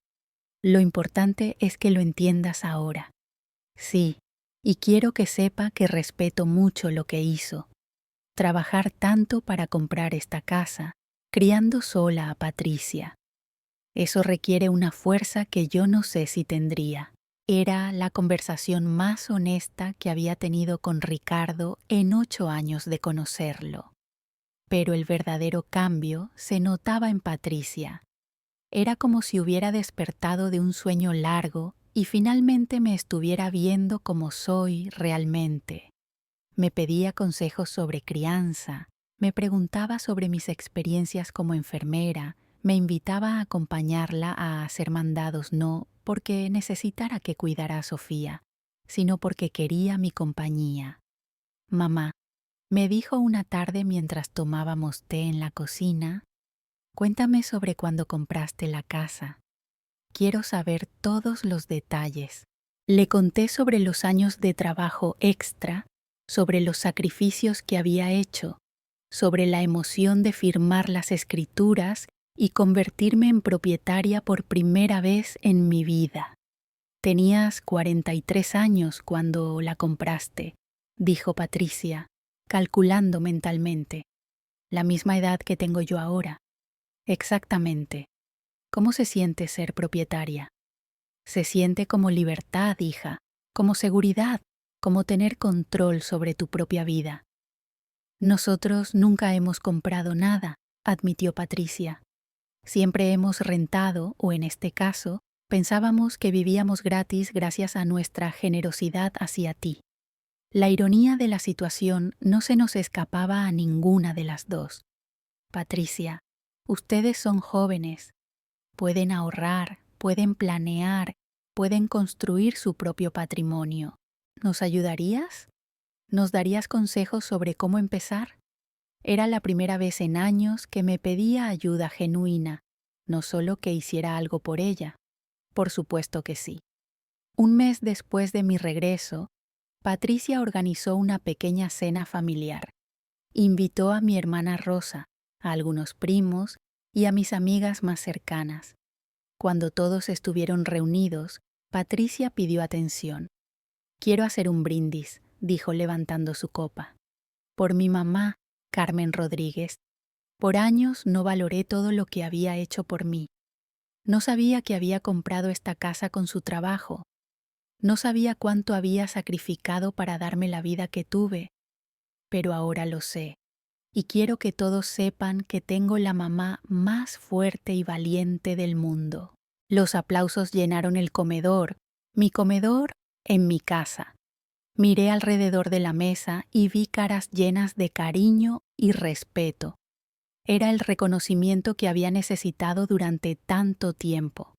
Lo importante es que lo entiendas ahora. Sí, y quiero que sepa que respeto mucho lo que hizo. Trabajar tanto para comprar esta casa, criando sola a Patricia. Eso requiere una fuerza que yo no sé si tendría. Era la conversación más honesta que había tenido con Ricardo en 8 años de conocerlo. Pero el verdadero cambio se notaba en Patricia. Era como si hubiera despertado de un sueño largo y finalmente me estuviera viendo como soy realmente. Me pedía consejos sobre crianza, me preguntaba sobre mis experiencias como enfermera, me invitaba a acompañarla a hacer mandados no porque necesitara que cuidara a Sofía, sino porque quería mi compañía. «Mamá», me dijo una tarde mientras tomábamos té en la cocina, «cuéntame sobre cuando compraste la casa. Quiero saber todos los detalles». Le conté sobre los años de trabajo extra, sobre los sacrificios que había hecho, sobre la emoción de firmar las escrituras y convertirme en propietaria por primera vez en mi vida. «Tenías 43 años cuando la compraste», dijo Patricia, calculando mentalmente. La misma edad que tengo yo ahora. Exactamente. ¿Cómo se siente ser propietaria? Se siente como libertad, hija, como seguridad, como tener control sobre tu propia vida. Nosotros nunca hemos comprado nada, admitió Patricia. Siempre hemos rentado, o en este caso, pensábamos que vivíamos gratis gracias a nuestra generosidad hacia ti. La ironía de la situación no se nos escapaba a ninguna de las dos. Patricia, ustedes son jóvenes. Pueden ahorrar, pueden planear, pueden construir su propio patrimonio. ¿Nos ayudarías? ¿Nos darías consejos sobre cómo empezar? Era la primera vez en años que me pedía ayuda genuina, no solo que hiciera algo por ella. Por supuesto que sí. Un mes después de mi regreso, Patricia organizó una pequeña cena familiar. Invitó a mi hermana Rosa, a algunos primos y a mis amigas más cercanas. Cuando todos estuvieron reunidos, Patricia pidió atención. «Quiero hacer un brindis», dijo levantando su copa. «Por mi mamá, Carmen Rodríguez. Por años no valoré todo lo que había hecho por mí. No sabía que había comprado esta casa con su trabajo. No sabía cuánto había sacrificado para darme la vida que tuve. Pero ahora lo sé. Y quiero que todos sepan que tengo la mamá más fuerte y valiente del mundo». Los aplausos llenaron el comedor, mi comedor en mi casa. Miré alrededor de la mesa y vi caras llenas de cariño y respeto. Era el reconocimiento que había necesitado durante tanto tiempo.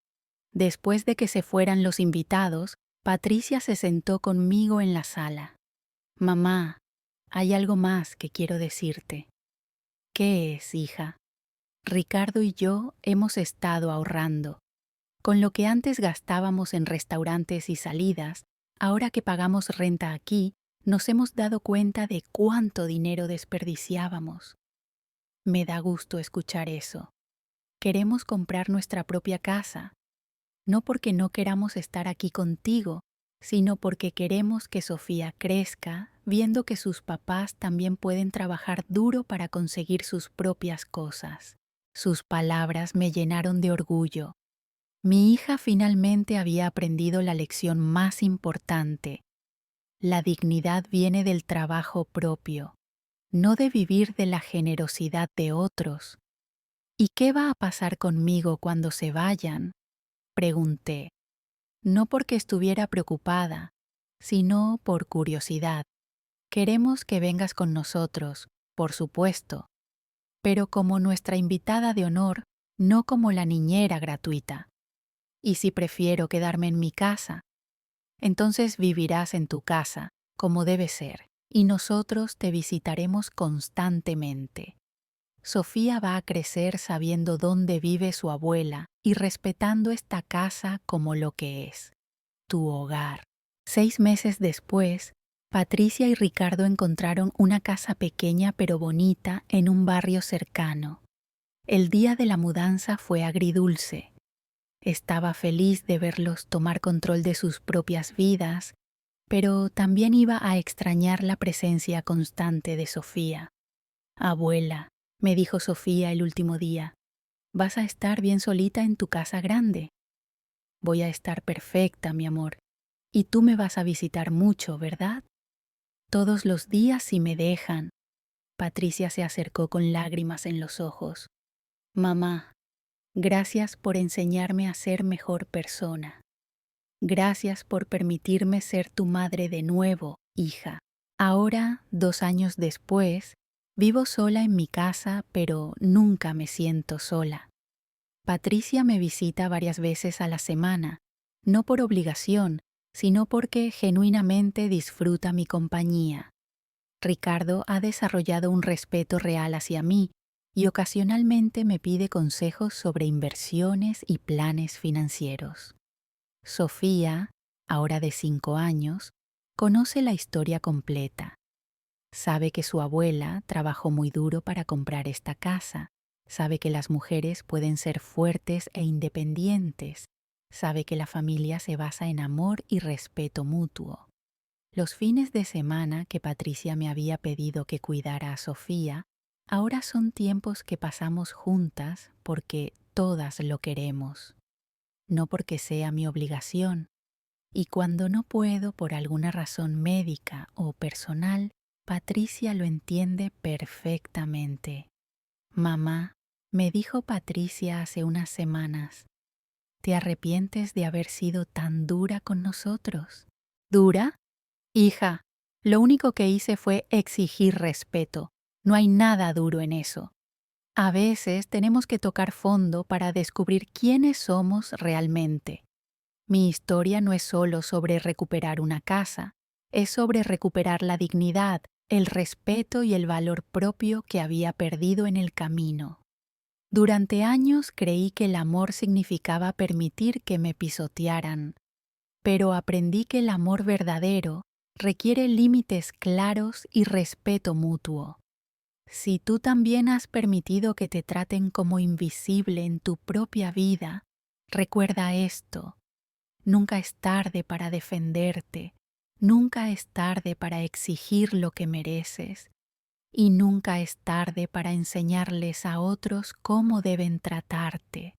Después de que se fueran los invitados, Patricia se sentó conmigo en la sala. «Mamá, hay algo más que quiero decirte». «¿Qué es, hija?» «Ricardo y yo hemos estado ahorrando. Con lo que antes gastábamos en restaurantes y salidas, ahora que pagamos renta aquí, nos hemos dado cuenta de cuánto dinero desperdiciábamos». Me da gusto escuchar eso. Queremos comprar nuestra propia casa, no porque no queramos estar aquí contigo, sino porque queremos que Sofía crezca viendo que sus papás también pueden trabajar duro para conseguir sus propias cosas. Sus palabras me llenaron de orgullo. Mi hija finalmente había aprendido la lección más importante. La dignidad viene del trabajo propio, no de vivir de la generosidad de otros. «¿Y qué va a pasar conmigo cuando se vayan?», pregunté, no porque estuviera preocupada, sino por curiosidad. «Queremos que vengas con nosotros, por supuesto, pero como nuestra invitada de honor, no como la niñera gratuita. ¿Y si prefiero quedarme en mi casa? Entonces vivirás en tu casa, como debe ser, y nosotros te visitaremos constantemente». Sofía va a crecer sabiendo dónde vive su abuela y respetando esta casa como lo que es, tu hogar. 6 meses después, Patricia y Ricardo encontraron una casa pequeña pero bonita en un barrio cercano. El día de la mudanza fue agridulce. Estaba feliz de verlos tomar control de sus propias vidas, pero también iba a extrañar la presencia constante de Sofía. «Abuela», me dijo Sofía el último día, «vas a estar bien solita en tu casa grande». «Voy a estar perfecta, mi amor, y tú me vas a visitar mucho, ¿verdad?». «Todos los días si me dejan». Patricia se acercó con lágrimas en los ojos. «Mamá, gracias por enseñarme a ser mejor persona. Gracias por permitirme ser tu madre de nuevo, hija». Ahora, 2 años después, vivo sola en mi casa, pero nunca me siento sola. Patricia me visita varias veces a la semana, no por obligación, sino porque genuinamente disfruta mi compañía. Ricardo ha desarrollado un respeto real hacia mí y ocasionalmente me pide consejos sobre inversiones y planes financieros. Sofía, ahora de 5 años, conoce la historia completa. Sabe que su abuela trabajó muy duro para comprar esta casa. Sabe que las mujeres pueden ser fuertes e independientes. Sabe que la familia se basa en amor y respeto mutuo. Los fines de semana que Patricia me había pedido que cuidara a Sofía, Ahora son tiempos que pasamos juntas porque todas lo queremos, no porque sea mi obligación. Y cuando no puedo por alguna razón médica o personal, Patricia lo entiende perfectamente. Mamá, me dijo Patricia hace unas semanas, ¿te arrepientes de haber sido tan dura con nosotros? ¿Dura? Hija, lo único que hice fue exigir respeto. No hay nada duro en eso. A veces tenemos que tocar fondo para descubrir quiénes somos realmente. Mi historia no es solo sobre recuperar una casa, es sobre recuperar la dignidad, el respeto y el valor propio que había perdido en el camino. Durante años creí que el amor significaba permitir que me pisotearan, pero aprendí que el amor verdadero requiere límites claros y respeto mutuo. Si tú también has permitido que te traten como invisible en tu propia vida, recuerda esto: nunca es tarde para defenderte, nunca es tarde para exigir lo que mereces, y nunca es tarde para enseñarles a otros cómo deben tratarte.